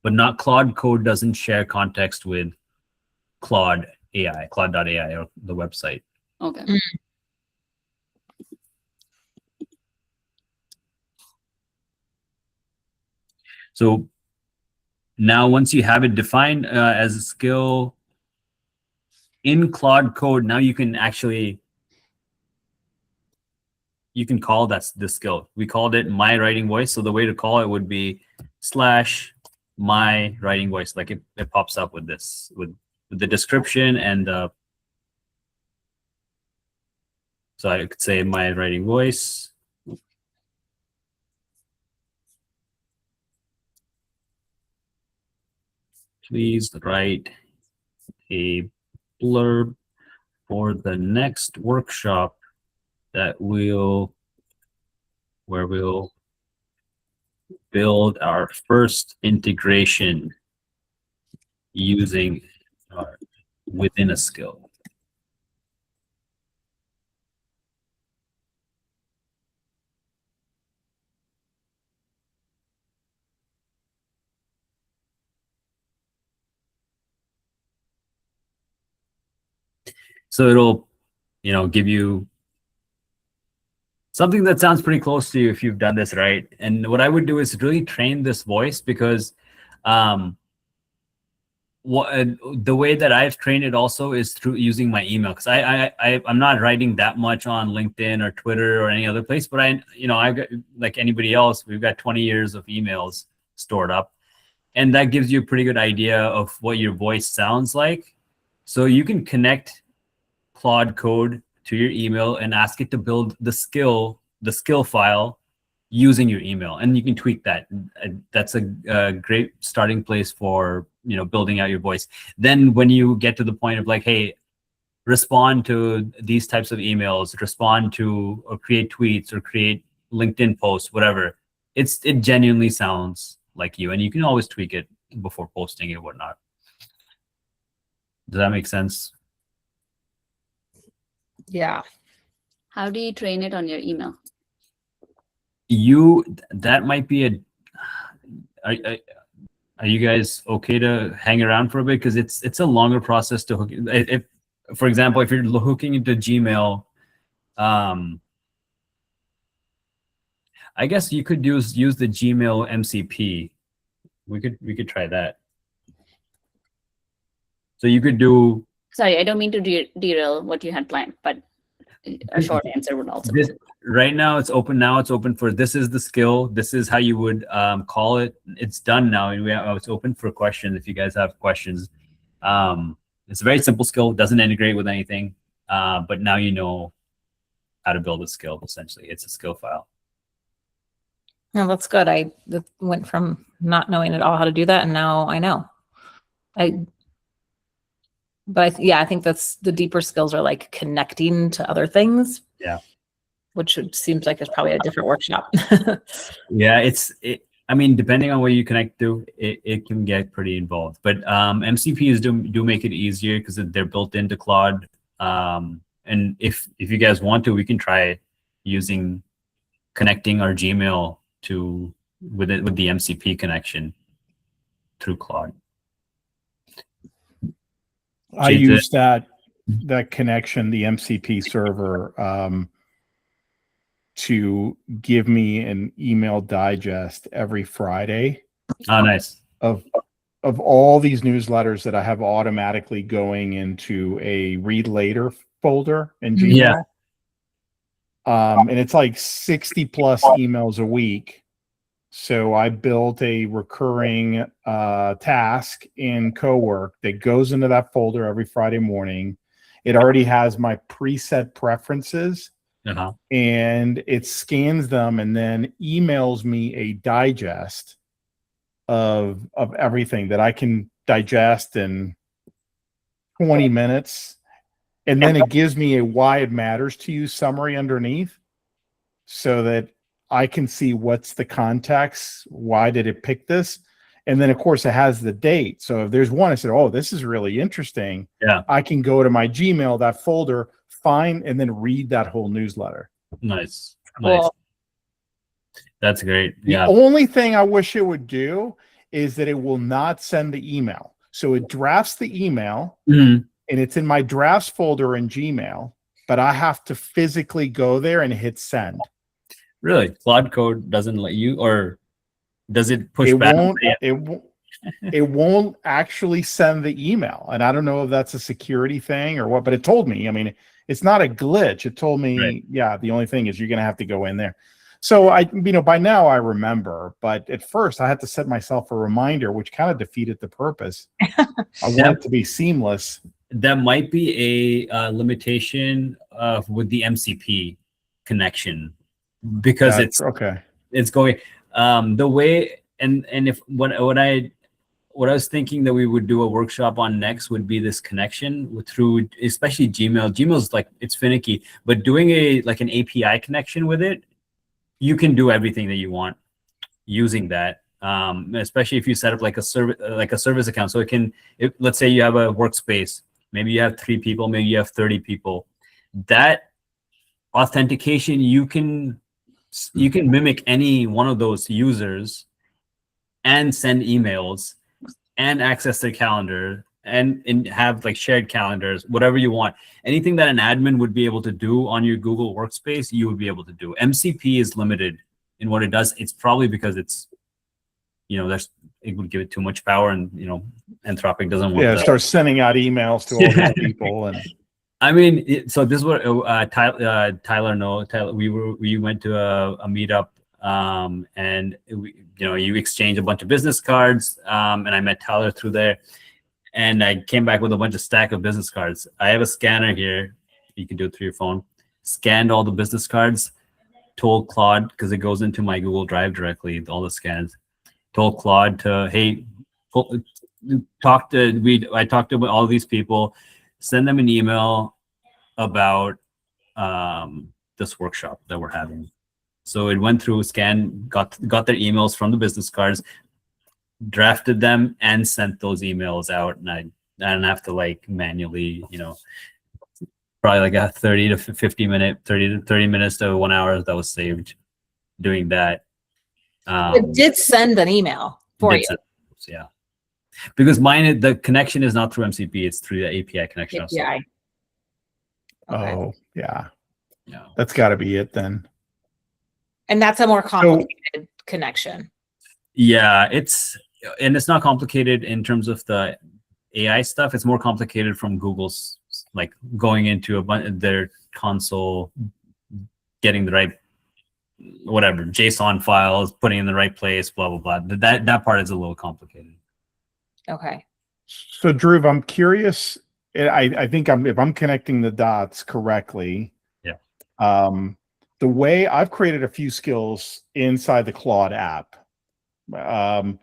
but not Claude Code doesn't share context with Claude.ai or the website. Okay. So now once you have it defined as a skill in Claude Code, now you can call that's the skill. We called it my writing voice. So the way to call it would be /my writing voice. Like it pops up with this, with the description and so I could say my writing voice. Please write a blurb for the next workshop where we'll build our first integration using within a skill. So it'll, give you something that sounds pretty close to you if you've done this right. And what I would do is really train this voice because the way that I've trained it also is through using my email, because I'm not writing that much on LinkedIn or Twitter or any other place, but I've got, like anybody else, we've got 20 years of emails stored up, and that gives you a pretty good idea of what your voice sounds like. So you can connect Claude Code to your email and ask it to build the skill file using your email, and you can tweak that. That's a great starting place for building out your voice. Then when you get to the point of like, hey, respond to these types of emails, respond to or create tweets or create LinkedIn posts, whatever, it genuinely sounds like you, and you can always tweak it before posting it, whatnot. Does that make sense? Yeah. How do you train it on your email? That might be are you guys okay to hang around for a bit? Because it's a longer process to hook. If, for example, if you're hooking into Gmail, I guess you could use the Gmail MCP. We could try that. So you could do. Sorry, I don't mean to derail what you had planned, but a short answer would also. Right now it's open. Now it's open for this is the skill. This is how you would call it. It's done now. It's open for questions if you guys have questions. It's a very simple skill. Doesn't integrate with anything. But now you know how to build a skill. Essentially, it's a skill file. No, that's good. I went from not knowing at all how to do that, and now I know. But I think that's the deeper skills are like connecting to other things. Yeah. Which seems like it's probably a different workshop. Yeah, I mean, depending on where you connect to, it can get pretty involved. But MCPs do make it easier because they're built into Claude. And if you guys want to, we can try using connecting our Gmail with the MCP connection through Claude. I use that connection, the MCP server, to give me an email digest every Friday. Oh, nice. Of all these newsletters that I have automatically going into a read later folder in Gmail. Yeah. And it's like 60 plus emails a week. So I built a recurring task in Cowork that goes into that folder every Friday morning. It already has my preset preferences. And it scans them and then emails me a digest of everything that I can digest in 20 minutes. And then it gives me a why it matters to you summary underneath so that I can see what's the context, why did it pick this? And then of course it has the date. So if there's one I said, oh, this is really interesting. Yeah. I can go to my Gmail, that folder, find and then read that whole newsletter. Nice. Cool. That's great. The only thing I wish it would do is that it will not send the email. So it drafts the email and it's in my drafts folder in Gmail, but I have to physically go there and hit send. Really? Claude Code doesn't let you, or does it push back? It won't actually send the email. And I don't know if that's a security thing or what, but it told me, I mean, it's not a glitch. It told me, right. Yeah, the only thing is you're going to have to go in there. So by now I remember, but at first I had to set myself a reminder, which kind of defeated the purpose. I want it to be seamless. That might be a limitation with the MCP connection because it's going the way, and if what I was thinking that we would do a workshop on next would be this connection through, especially Gmail. Gmail's like, it's finicky, but doing an API connection with it, you can do everything that you want using that. Especially if you set up like a service account. So let's say you have a workspace, maybe you have 3 people, maybe you have 30 people. That authentication, you can mimic any one of those users and send emails and access their calendar and have like shared calendars, whatever you want. Anything that an admin would be able to do on your Google Workspace, you would be able to do. MCP is limited in what it does. It's probably because it's, it would give it too much power, and Anthropic doesn't want that. Start sending out emails to all these people. And I mean, so this is what Tyler, we went to a meetup, and you exchange a bunch of business cards, and I met Tyler through there, and I came back with a stack of business cards. I have a scanner here. You can do it through your phone. Scanned all the business cards, told Claude, because it goes into my Google Drive directly, all the scans, told Claude to, hey, I talked to all these people, send them an email about this workshop that we're having. So it went through, scanned, got their emails from the business cards, drafted them, and sent those emails out. And I don't have to manually, probably like a 30 to 30 minutes to 1 hour that was saved doing that. It did send an email for you. Yeah. Because the connection is not through MCP, it's through the API connection. API. Okay. Oh, yeah. That's got to be it then. And that's a more complicated connection. Yeah, it's not complicated in terms of the AI stuff. It's more complicated from Google's, going into their console, getting the right JSON files, putting in the right place, blah blah blah. That part is a little complicated. Okay. So Dhruv, I'm curious. I think if I'm connecting the dots correctly. Yeah. The way I've created a few skills inside the Claude app, not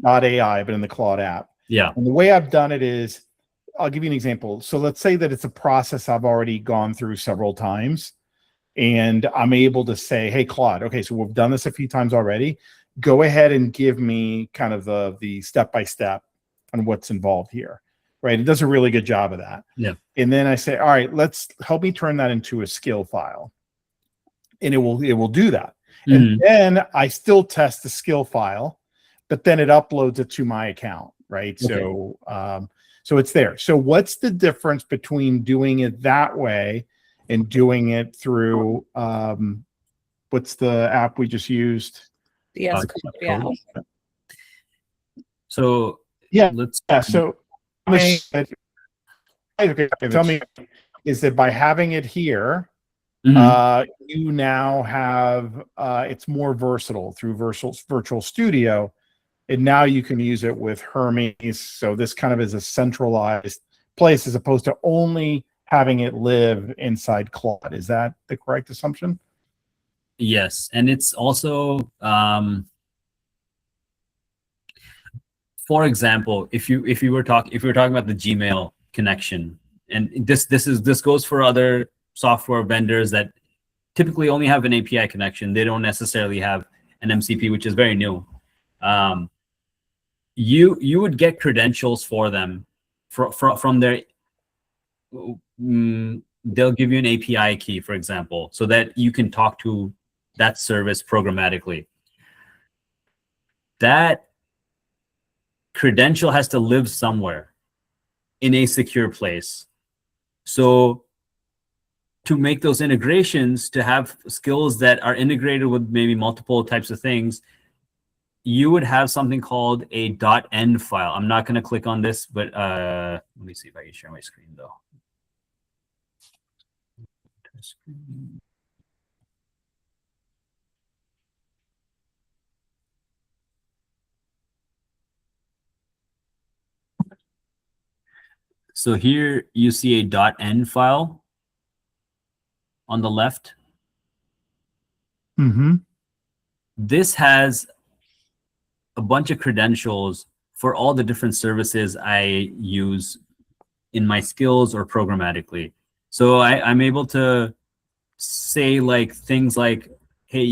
AI, but in the Claude app. Yeah. And the way I've done it is, I'll give you an example. So let's say that it's a process I've already gone through several times, and I'm able to say, hey, Claude, okay, so we've done this a few times already. go ahead and give me kind of the step-by-step on what's involved here, right? It does a really good job of that. Yeah. And then I say, all right, let's help me turn that into a skill file. And it will do that. And then I still test the skill file, but then it uploads it to my account, right? Okay. So it's there. So what's the difference between doing it that way and doing it through what's the app we just used? Yes. Yeah. So let's so okay, tell me, is that by having it here, you now have it's more versatile through Virtual Studio, and now you can use it with Hermes. So this kind of is a centralized place as opposed to only having it live inside Claude. Is that the correct assumption? Yes, and it's also for example, if we were talking about the Gmail connection, and this goes for other software vendors that typically only have an API connection. They don't necessarily have an MCP, which is very new. You would get credentials for them from their. They'll give you an API key, for example, so that you can talk to that service programmatically. That credential has to live somewhere in a secure place. So to make those integrations, to have skills that are integrated with maybe multiple types of things, you would have something called a .env file. I'm not going to click on this, but let me see if I can share my screen though. So here you see a .env file on the left. This has a bunch of credentials for all the different services I use in my skills or programmatically. So I'm able to say like things like, hey,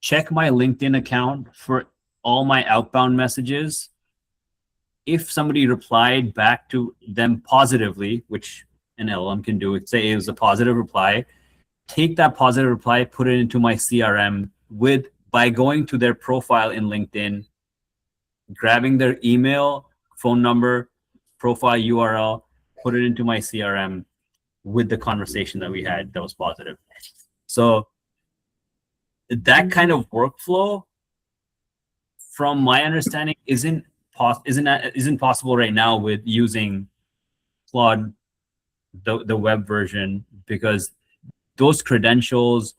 check my LinkedIn account for all my outbound messages. If somebody replied back to them positively, which an LLM can do, say it was a positive reply, take that positive reply, put it into my CRM by going to their profile in LinkedIn, grabbing their email, phone number, profile URL, put it into my CRM with the conversation that we had that was positive. So that kind of workflow, from my understanding, isn't possible right now with using Claude, the web version, because those credentials,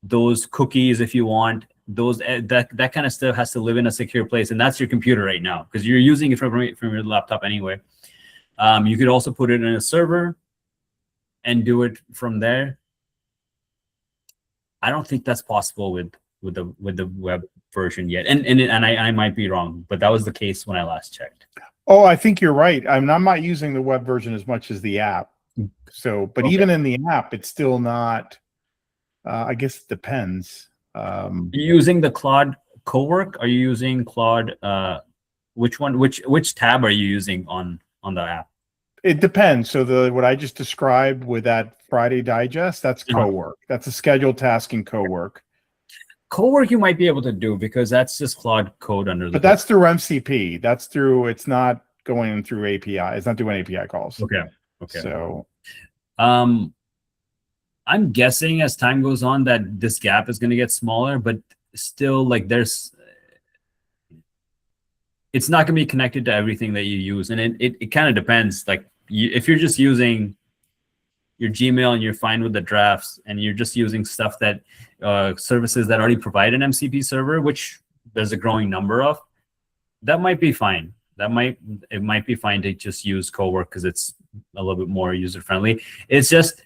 those cookies, if you want, that kind of stuff has to live in a secure place, and that's your computer right now because you're using it from your laptop anyway. You could also put it in a server and do it from there. I don't think that's possible with the web version yet, and I might be wrong, but that was the case when I last checked. Oh, I think you're right. I'm not using the web version as much as the app. So, but okay. Even in the app, it's still not. I guess it depends. Are you using the Claude Cowork? Are you using Claude? Which one? Which tab are you using on the app? It depends. So what I just described with that Friday digest, that's Cowork. That's a scheduled task in Cowork. Cowork you might be able to do because that's just Claude Code under the. But that's through MCP. That's through. It's not going through API. It's not doing API calls. Okay. So, I'm guessing as time goes on that this gap is going to get smaller, but still, like it's not going to be connected to everything that you use, and it kind of depends. Like if you're just using your Gmail and you're fine with the drafts, and you're just using stuff that services that already provide an MCP server, which there's a growing number of, that might be fine. It might be fine to just use Cowork because it's a little bit more user friendly. It's just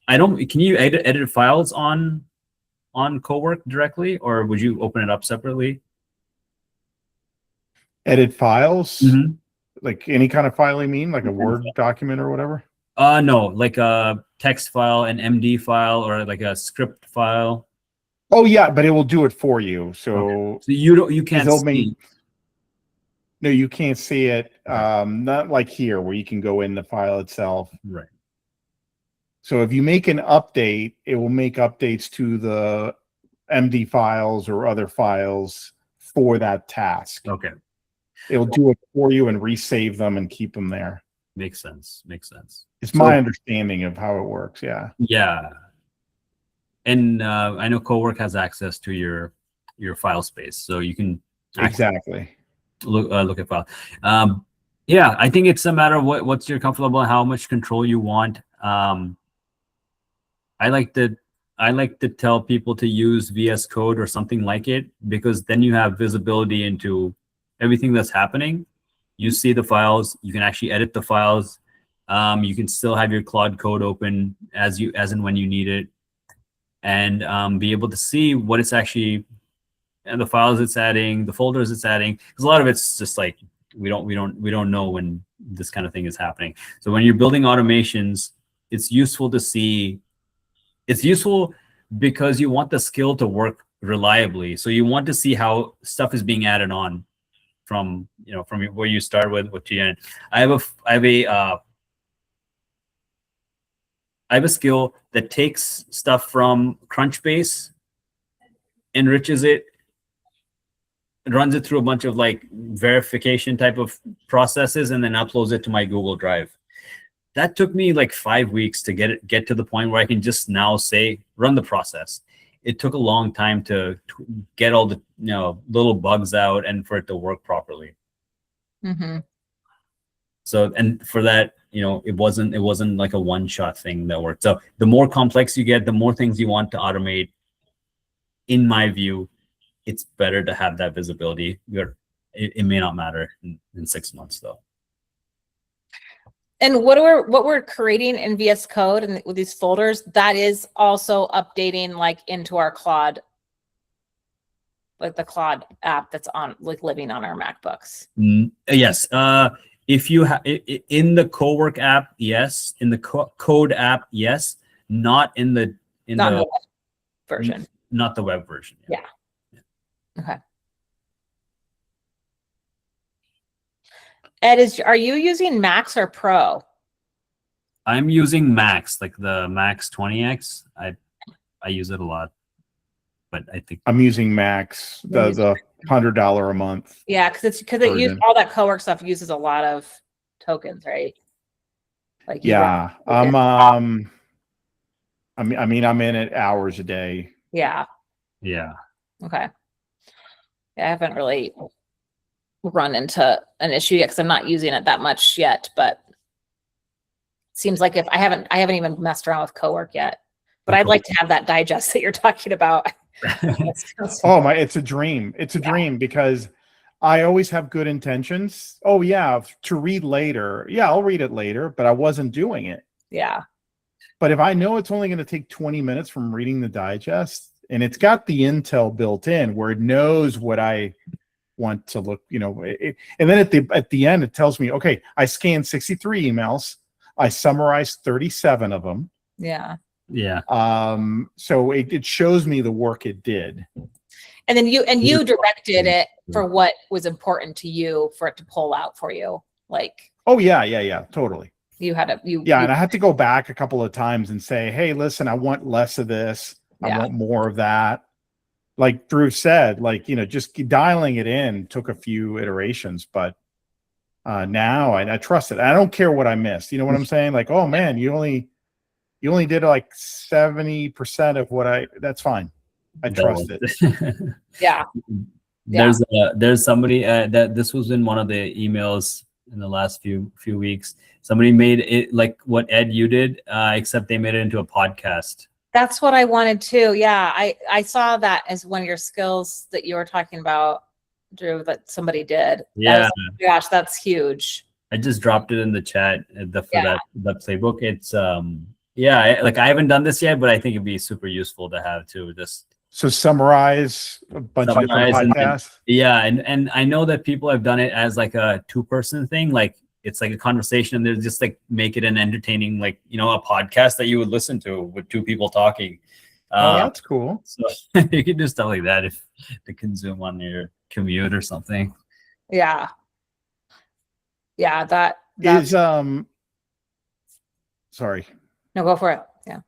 can you edit files on Cowork directly, or would you open it up separately? Edit files? Like any kind of file, you mean? Like a Word document or whatever? No, like a text file, an MD file, or like a script file. Oh yeah, but it will do it for you. So, So you can't it'll see. make- no, you can't see it. Right. Not like here where you can go in the file itself. Right. So if you make an update, it will make updates to the MD files or other files for that task. Okay. It'll do it for you and resave them and keep them there. Makes sense. Makes sense. It's So- my understanding of how it works. Yeah. Yeah. And I know Cowork has access to your file space, so you can Exactly. look at file. Yeah, I think it's a matter of what's your comfortable and how much control you want. I like to tell people to use VS Code or something like it, because then you have visibility into everything that's happening. You see the files, you can actually edit the files. You can still have your Claude Code open as and when you need it, and be able to see what it's actually, and the files it's adding, the folders it's adding, because a lot of it's just like we don't know when this kind of thing is happening. So when you're building automations, it's useful to see. It's useful because you want the skill to work reliably. So you want to see how stuff is being added on from where you start with GN. I have a skill that takes stuff from Crunchbase, enriches it, runs it through a bunch of like verification type of processes, and then uploads it to my Google Drive. That took me like 5 weeks to get to the point where I can just now say, run the process. It took a long time to get all the little bugs out and for it to work properly. Mm-hmm. So, and for that, it wasn't like a one-shot thing that worked. So the more complex you get, the more things you want to automate. In my view, it's better to have that visibility. It may not matter in 6 months though. And what we're creating in VS Code and with these folders, that is also updating like into our Claude, like the Claude app that's on like living on our MacBooks. Yes. If you have in the Cowork app, yes. In the Code app, yes. Not in the web version. Not the web version. Yeah. Okay. Ed, are you using Max or Pro? I'm using Max, like the Max 20X. I use it a lot, but I think I'm using Max, the $100 a month. Yeah, because it uses all that Cowork stuff uses a lot of tokens, right? Like yeah, I'm in it hours a day. Yeah. Yeah. Okay. Yeah, I haven't really run into an issue yet because I'm not using it that much yet, but it seems like if I haven't even messed around with Cowork yet, but I'd like to have that digest that you're talking about. Oh it's a dream. It's a dream because I always have good intentions. Oh yeah, to read later. Yeah, I'll read it later, but I wasn't doing it. Yeah. But if I know it's only going to take 20 minutes from reading the digest, and it's got the intel built in where it knows what I want to look, and then at the end it tells me, okay, I scanned 63 emails, I summarized 37 of them. Yeah. So it shows me the work it did. And then you directed it for what was important to you for it to pull out for you. Like, oh yeah, totally. You had and I had to go back a couple of times and say, hey, listen, I want less of this. I want more of that. Like Drew said, just dialing it in took a few iterations, but now I trust it. I don't care what I missed. You know what I'm saying? Like, oh man, you only did like 70% of what that's fine. I trust it. Yeah. There's somebody that this was in one of the emails in the last few weeks. Somebody made it like what Ed you did, except they made it into a podcast. That's what I wanted to. Yeah, I saw that as one of your skills that you were talking about, Drew, that somebody did. Yeah. Gosh, that's huge. I just dropped it in the chat for that playbook. It's I haven't done this yet, but I think it'd be super useful to have too. So summarize a bunch of different podcasts. And I know that people have done it as like a 2-person thing. Like it's like a conversation and they're just like make it an entertaining, like, a podcast that you would listen to with 2 people talking. Oh, that's cool. So you can do stuff like that if to consume on your commute or something. Yeah. Yeah, Is that's sorry. no, go for it. Yeah.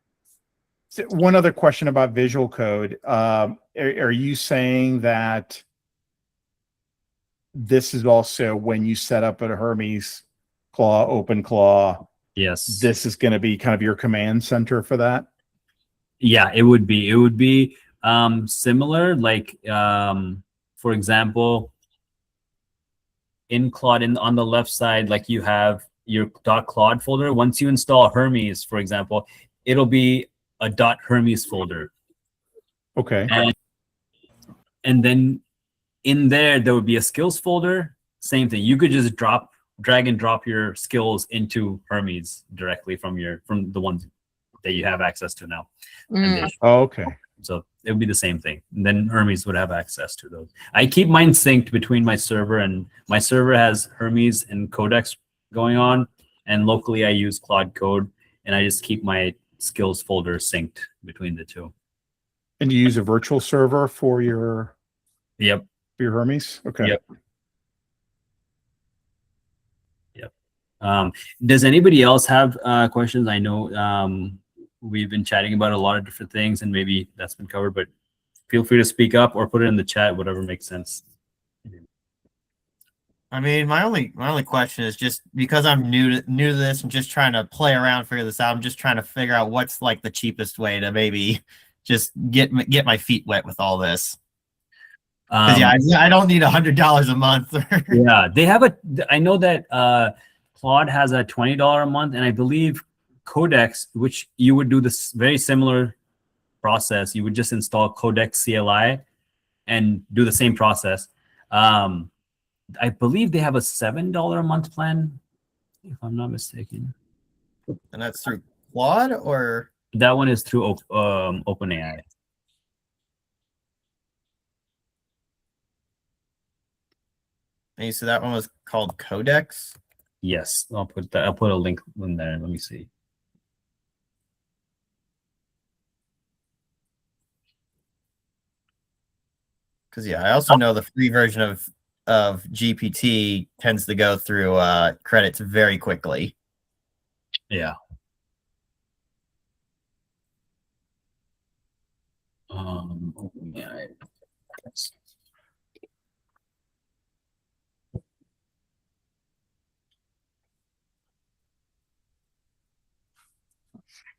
So one other question about Visual Code. Are you saying that this is also when you set up a Hermes Claw, OpenClaw, Yes. this is going to be kind of your command center for that? Yeah, it would be. It would be similar. Like, for example, in Claude, on the left side, like you have your .claude folder. Once you install Hermes, for example, it'll be a .hermes folder. Okay. And then in there would be a skills folder. Same thing. You could just drag and drop your skills into Hermes directly from the ones that you have access to now. Okay. So it would be the same thing. And then Hermes would have access to those. I keep mine synced between my server, and my server has Hermes and Codex going on. And locally I use Claude Code, and I just keep my skills folder synced between the two. And you use a virtual server for your Hermes? Okay. Yep. Does anybody else have questions? I know we've been chatting about a lot of different things, and maybe that's been covered, but feel free to speak up or put it in the chat, whatever makes sense. I mean, my only question is just because I'm new to this and just trying to play around, figure this out. I'm just trying to figure out what's like the cheapest way to maybe just get my feet wet with all this. I don't need $100 a month. Yeah, they have I know that Claude has a $20 a month, and I believe Codex, which you would do this very similar process. You would just install Codex CLI and do the same process. I believe they have a $7 a month plan, if I'm not mistaken. And that's through Claude, or that one is through OpenAI. And you said that one was called Codex? Yes, I'll put a link in there. Let me see. Because I also know the free version of GPT tends to go through credits very quickly. Yeah. OpenAI.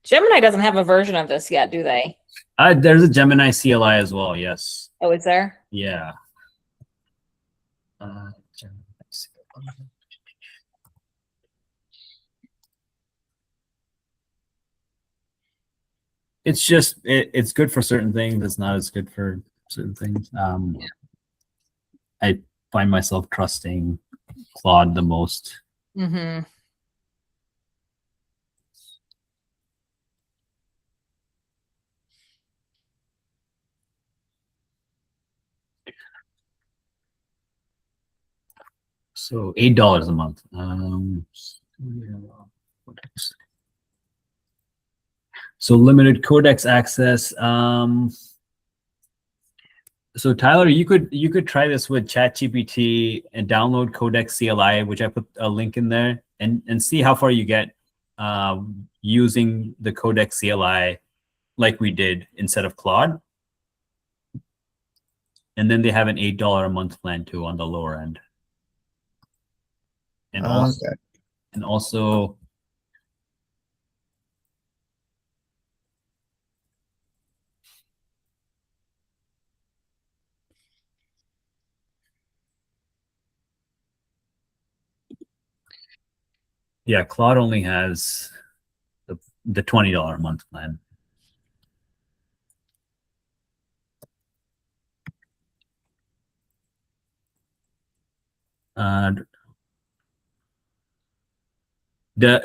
Gemini doesn't have a version of this yet, do they? There's a Gemini CLI as well. Yes. Oh, is there? Yeah. It's just it's good for certain things. It's not as good for certain things. I find myself trusting Claude the most. Mm-hmm. So $8 a month. So limited Codex access. So Tyler, you could try this with ChatGPT and download Codex CLI, which I put a link in there, and see how far you get using the Codex CLI like we did instead of Claude. And then they have an $8 a month plan too on the lower end. And also yeah, Claude only has the $20 a month plan. Do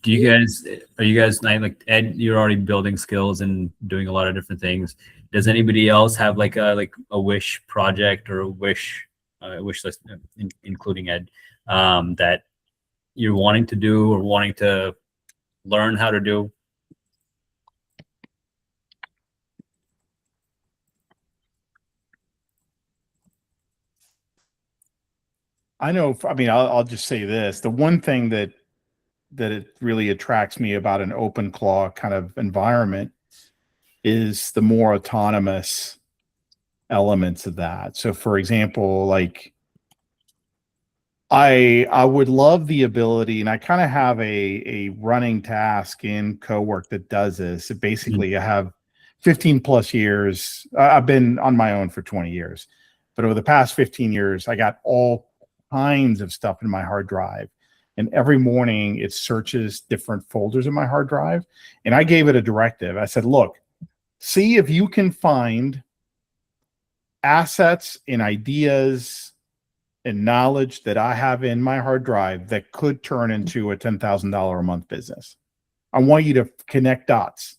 you guys are you guys like Ed? You're already building skills and doing a lot of different things. Does anybody else have like a wish project or a wish list, including Ed, that you're wanting to do or wanting to learn how to do? I know. I mean, I'll just say this: the one thing that it really attracts me about an OpenClaw kind of environment is the more autonomous elements of that. So, for example, like I would love the ability, and I kind of have a running task in Cowork that does this. So basically, I have 15 plus years. I've been on my own for 20 years, but over the past 15 years, I got all kinds of stuff in my hard drive. And every morning it searches different folders in my hard drive. And I gave it a directive. I said, look, see if you can find assets and ideas and knowledge that I have in my hard drive that could turn into a $10,000 a month business. I want you to connect dots.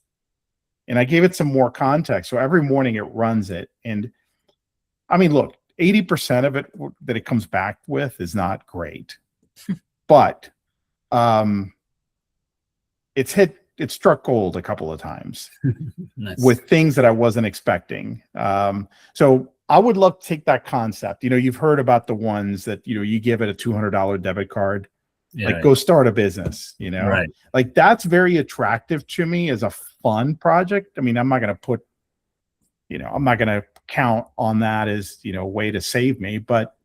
And I gave it some more context. So every morning it runs it. And I mean, look, 80% of it that it comes back with is not great, but it struck gold a couple of times Nice. with things that I wasn't expecting. So I would love to take that concept. You know, you've heard about the ones that, you know, you give it a $200 debit card, like go start a business, you know, Right. like that's very attractive to me as a fun project. I mean, I'm not going to put, you know, I'm not going to count on that as, you know, a way to save me, but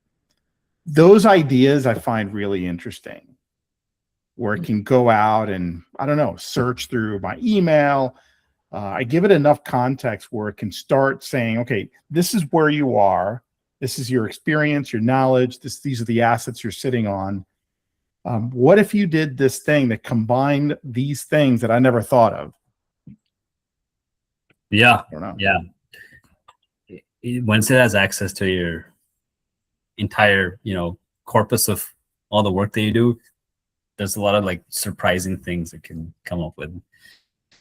those ideas I find really interesting, where it can go out and, I don't know, search through my email. I give it enough context where it can start saying, okay, this is where you are. This is your experience, your knowledge. These are the assets you're sitting on. What if you did this thing that combined these things that I never thought of? Yeah. I don't know. Yeah. Once it has access to your entire, you know, corpus of all the work that you do, there's a lot of like surprising things that can come up with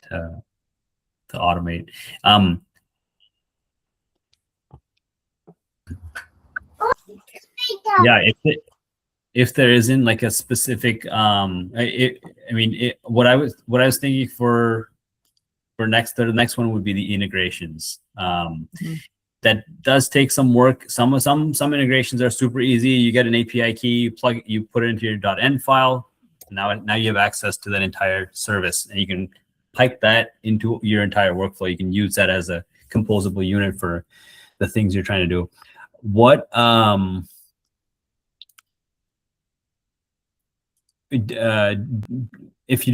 to automate. Yeah, if there isn't like a specific what I was thinking for the next one would be the integrations. That does take some work. Some integrations are super easy. You get an API key, you put it into your .env file. Now you have access to that entire service, and you can pipe that into your entire workflow. You can use that as a composable unit for the things you're trying to do. What if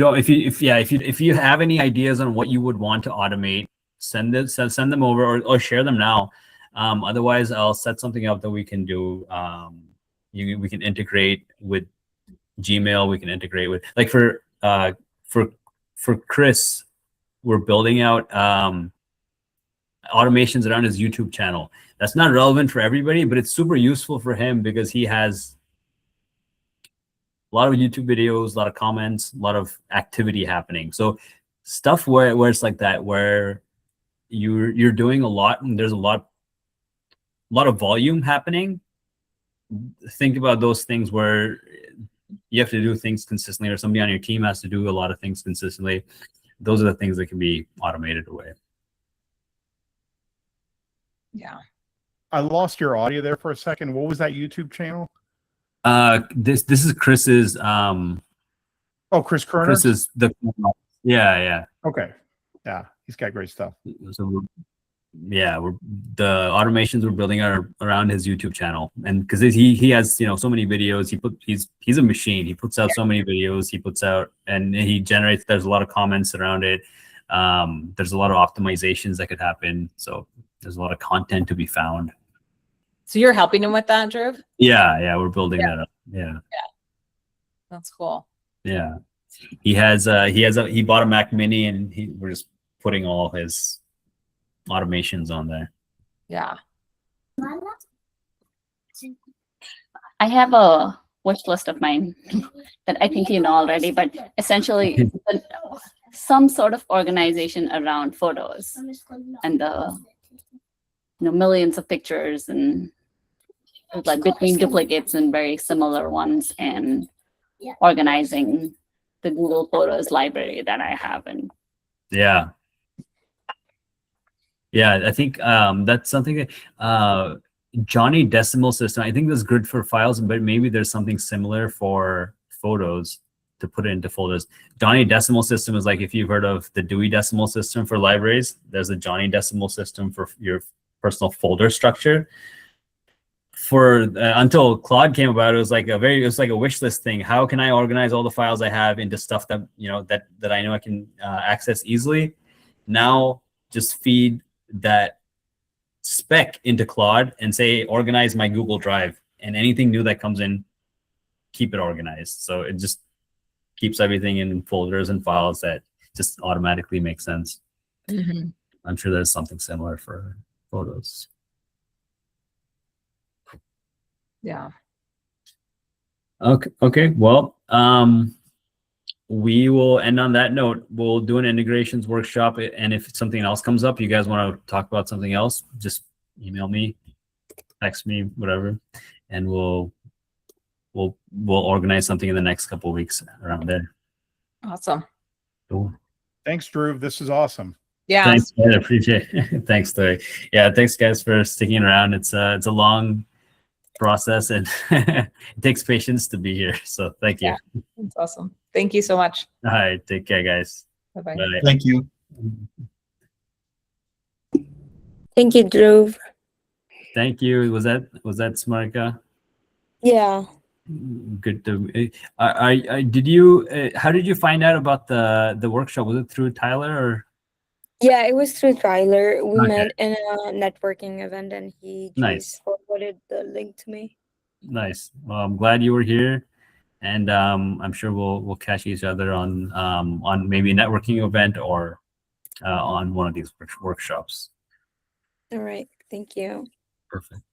you have any ideas on what you would want to automate, send them over or share them now. Otherwise, I'll set something up that we can do. We can integrate with Gmail. We can integrate with, like, for Chris, we're building out automations around his YouTube channel. That's not relevant for everybody, but it's super useful for him because he has a lot of YouTube videos, a lot of comments, a lot of activity happening. So stuff where it's like that, where you're doing a lot and there's a lot of volume happening. Think about those things where you have to do things consistently, or somebody on your team has to do a lot of things consistently. Those are the things that can be automated away. Yeah. I lost your audio there for a second. What was that YouTube channel? This is Chris's. Oh, Chris Kerner. Chris is yeah. Okay. Yeah, he's got great stuff. So the automations we're building are around his YouTube channel, and because he has, you know, so many videos. He's a machine. He puts out so many videos. He puts out and he generates. There's a lot of comments around it. There's a lot of optimizations that could happen. So there's a lot of content to be found. So you're helping him with that, Drew? Yeah, we're building that up. Yeah, That's cool. yeah. He bought a Mac Mini, and we're just putting all his automations on there. Yeah. I have a wish list of mine that I think you know already, but essentially some sort of organization around photos and the millions of pictures, and like between duplicates and very similar ones, and organizing the Google Photos library that I have. And Yeah, I think that's something that Johnny decimal system. I think there's grid for files, but maybe there's something similar for photos to put it into folders. Johnny decimal system is like, if you've heard of the Dewey Decimal System for libraries, there's a Johnny Decimal System for your personal folder structure. For until Claude came about, it was like a wish list thing. How can I organize all the files I have into stuff that that I know I can access easily? Now just feed that spec into Claude and say organize my Google Drive, and anything new that comes in, keep it organized. So it just keeps everything in folders and files that just automatically make sense. Mm-hmm. I'm sure there's something similar for photos. Yeah. Okay. Well, we will end on that note. We'll do an integrations workshop, and if something else comes up, you guys want to talk about something else, just email me, text me, whatever, and we'll organize something in the next couple of weeks around there. Awesome. Cool. Thanks, Drew. This is awesome. Yeah. Thanks, man. I appreciate it. Thanks, Larry. Yeah, thanks, guys, for sticking around. It's a long process, and it takes patience to be here. So thank you. Yeah, that's awesome. Thank you so much. All right, take care, guys. Bye-bye. Bye. Thank you. Thank you, Drew. Thank you. Was that Smarika? Yeah. Good to. Did you? How did you find out about the workshop? Was it through Tyler or? Yeah, it was through Tyler. We Okay. met in a networking event and he Nice. just forwarded the link to me. Nice. Well, I'm glad you were here, and I'm sure we'll catch each other on maybe a networking event or on one of these workshops. All right. Thank you. Perfect.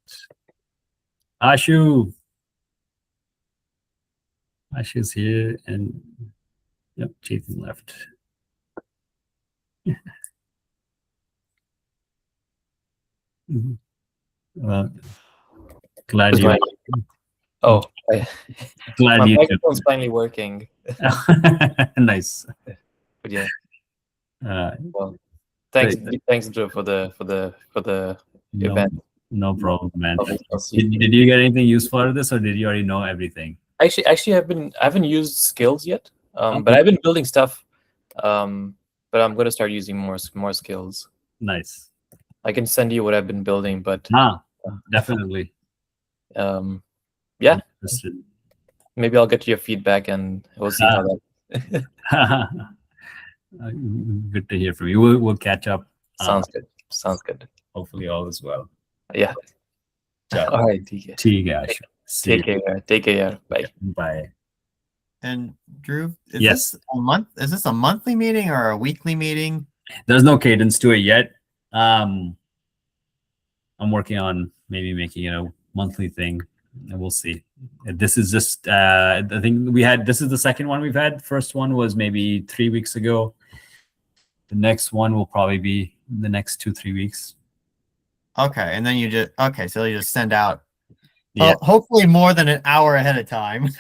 Ashu's here, and yep, Jason left. Well, glad you. Oh, Glad my you. microphone's finally working. Nice. But yeah, Well, thanks, great. thanks, Joe, for the event. No problem, man. I'll see you. Did you get anything useful out of this, or did you already know everything? Actually, I haven't used skills yet. But I've been building stuff. But I'm going to start using more skills. Nice. I can send you what I've been building, but definitely. Yeah. Maybe I'll get your feedback and we'll see how that. Good to hear from you. We'll catch up. Sounds good. Sounds good. Hopefully all is well. Yeah. All right. See you. Take care. Take care. Bye. Bye. And Drew, Yes. Is this a monthly meeting or a weekly meeting? There's no cadence to it yet. I'm working on maybe making it a monthly thing, and we'll see. This is just I think this is the second one we've had. First one was maybe 3 weeks ago. The next one will probably be in the next 2-3 weeks. Okay, and then so you just send out Yeah. hopefully more than an hour ahead of time.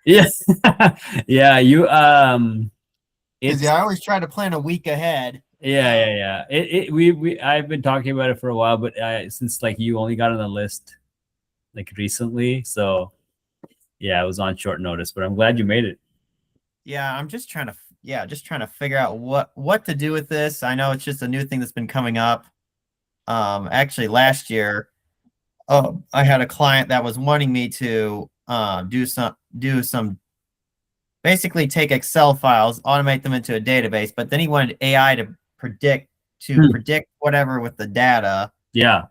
Yes. Yeah, you Because I always try to plan a week ahead. Yeah. I've been talking about it for a while, but since like you only got on the list like recently, so yeah, it was on short notice, but I'm glad you made it. Yeah, I'm just trying to figure out what to do with this. I know it's just a new thing that's been coming up. Actually last year, I had a client that was wanting me to do some basically take Excel files, automate them into a database, but then he wanted AI to predict whatever with the data. Yeah.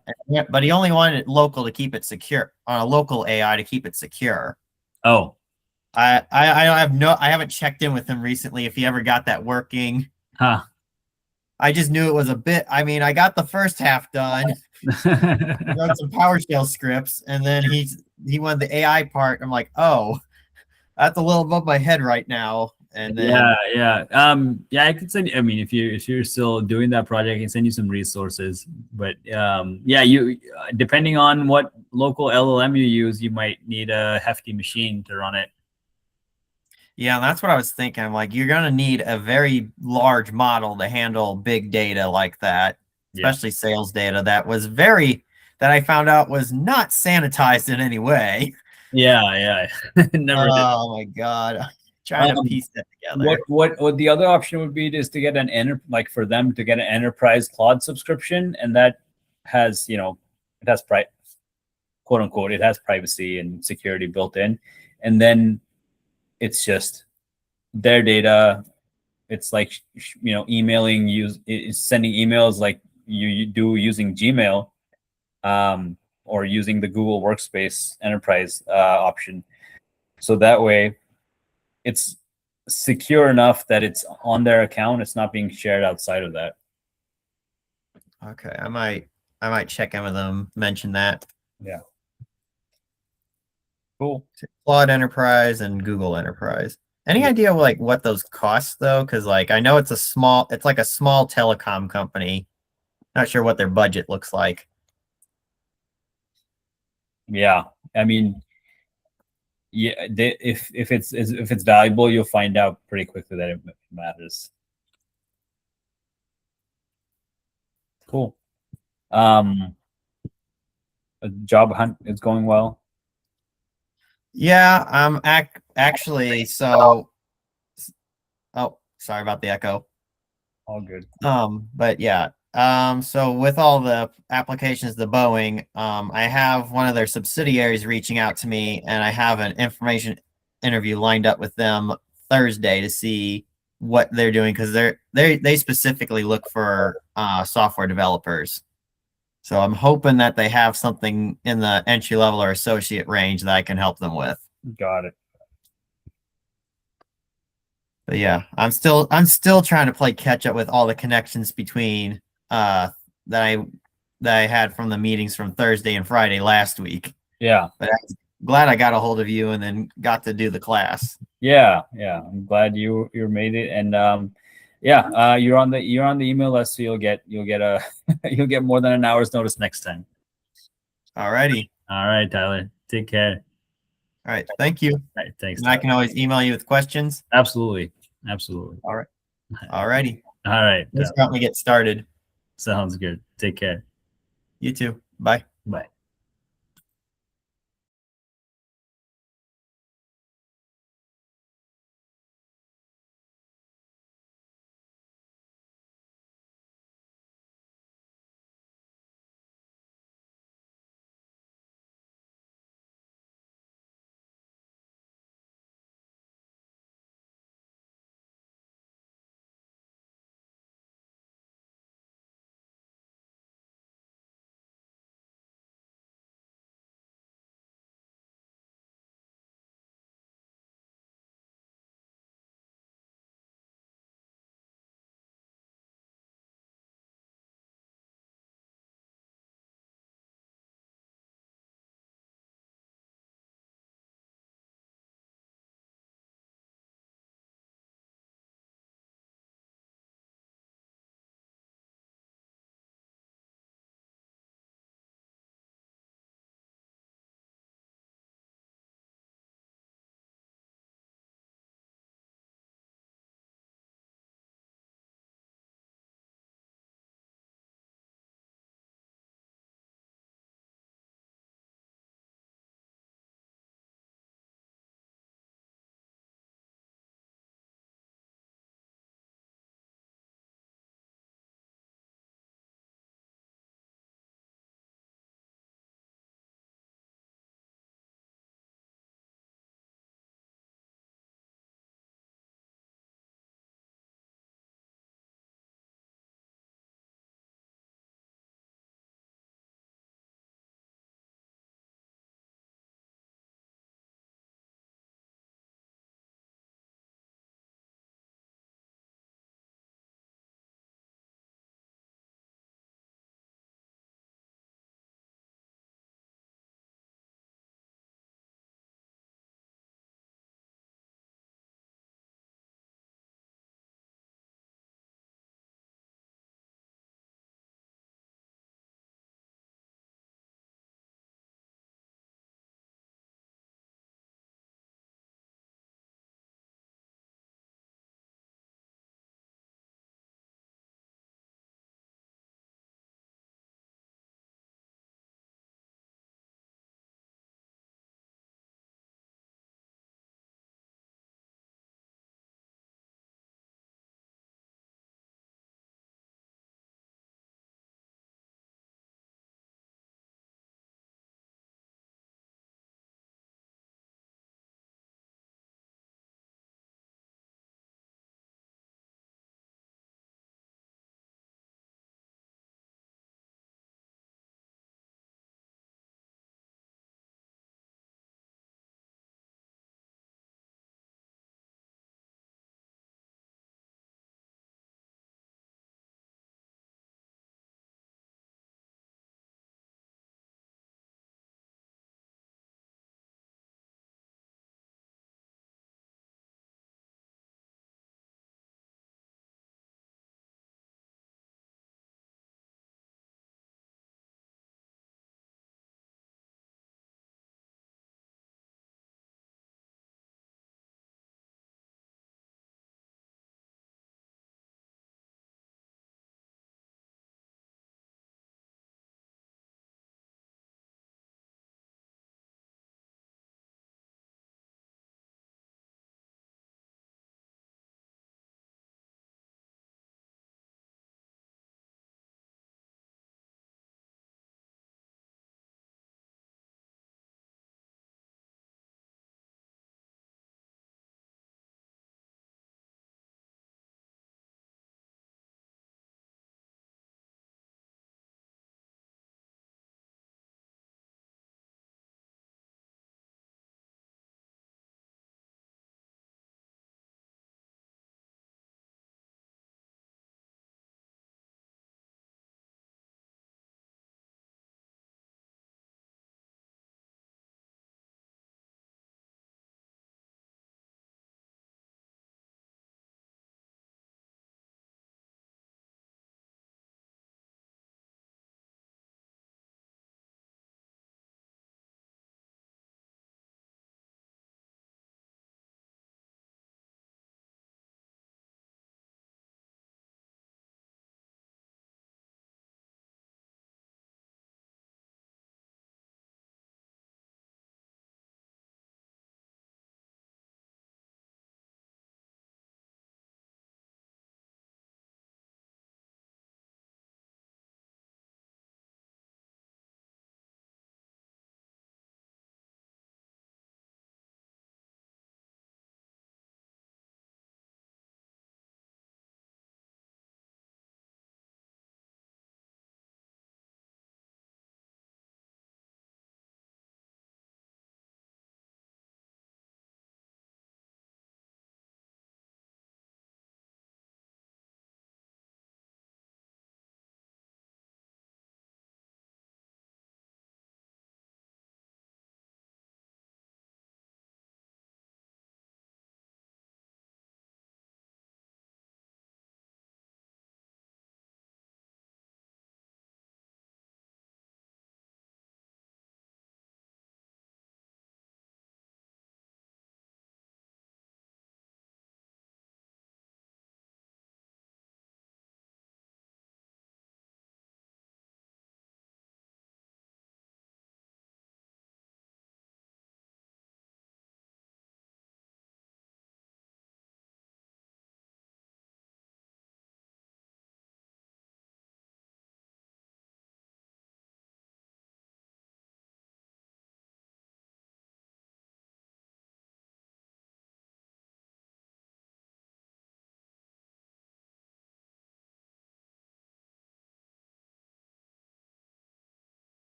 But he only wanted it local to keep it secure, on a local AI to keep it secure. Oh. I haven't checked in with him recently if he ever got that working. Huh. I just knew it was a bit. I mean, I got the first half done. Wrote some PowerShell scripts, and then he wanted the AI part. I'm like, oh, that's a little above my head right now. And then yeah. I could send you, I mean, if you're still doing that project, I can send you some resources. But yeah, you depending on what local LLM you use, you might need a hefty machine to run it. Yeah, that's what I was thinking. I'm like, you're gonna need a very large model to handle big data like that, especially sales data. That was very that I found out was not sanitized in any way. Yeah. Never did. Oh my god. Trying to piece that together. What the other option would be is to get like for them to get an enterprise Claude subscription, and that has, it has quote unquote, it has privacy and security built in, and then it's just their data. It's like emailing sending emails like you do using Gmail, or using the Google Workspace Enterprise option. So that way, it's secure enough that it's on their account. It's not being shared outside of that. Okay, I might check in with them, mention that. Yeah. Cool. Claude Enterprise and Google Enterprise. Any idea like what those cost though? Because like I know it's like a small telecom company. Not sure what their budget looks like. Yeah, I mean, yeah, if it's valuable, you'll find out pretty quickly that it matters. Cool. Job hunt is going well. Yeah, I'm actually so. Oh, sorry about the echo. All good. But yeah. So with all the applications to Boeing, I have one of their subsidiaries reaching out to me, and I have an information interview lined up with them Thursday to see what they're doing, because they specifically look for software developers. So I'm hoping that they have something in the entry level or associate range that I can help them with. Got it. But yeah, I'm still trying to play catch up with all the connections between that I had from the meetings from Thursday and Friday last week. Yeah. But I'm glad I got a hold of you and then got to do the class. Yeah. I'm glad you made it, and you're on the email list, so you'll get you'll get more than an hour's notice next time. Alrighty. All right, Tyler. Take care. All right. Thank you. All right. Thanks. And I can always email you with questions. Absolutely. All right. Alrighty. All right. Let's help me get started. Sounds good. Take care. You too. Bye. Bye.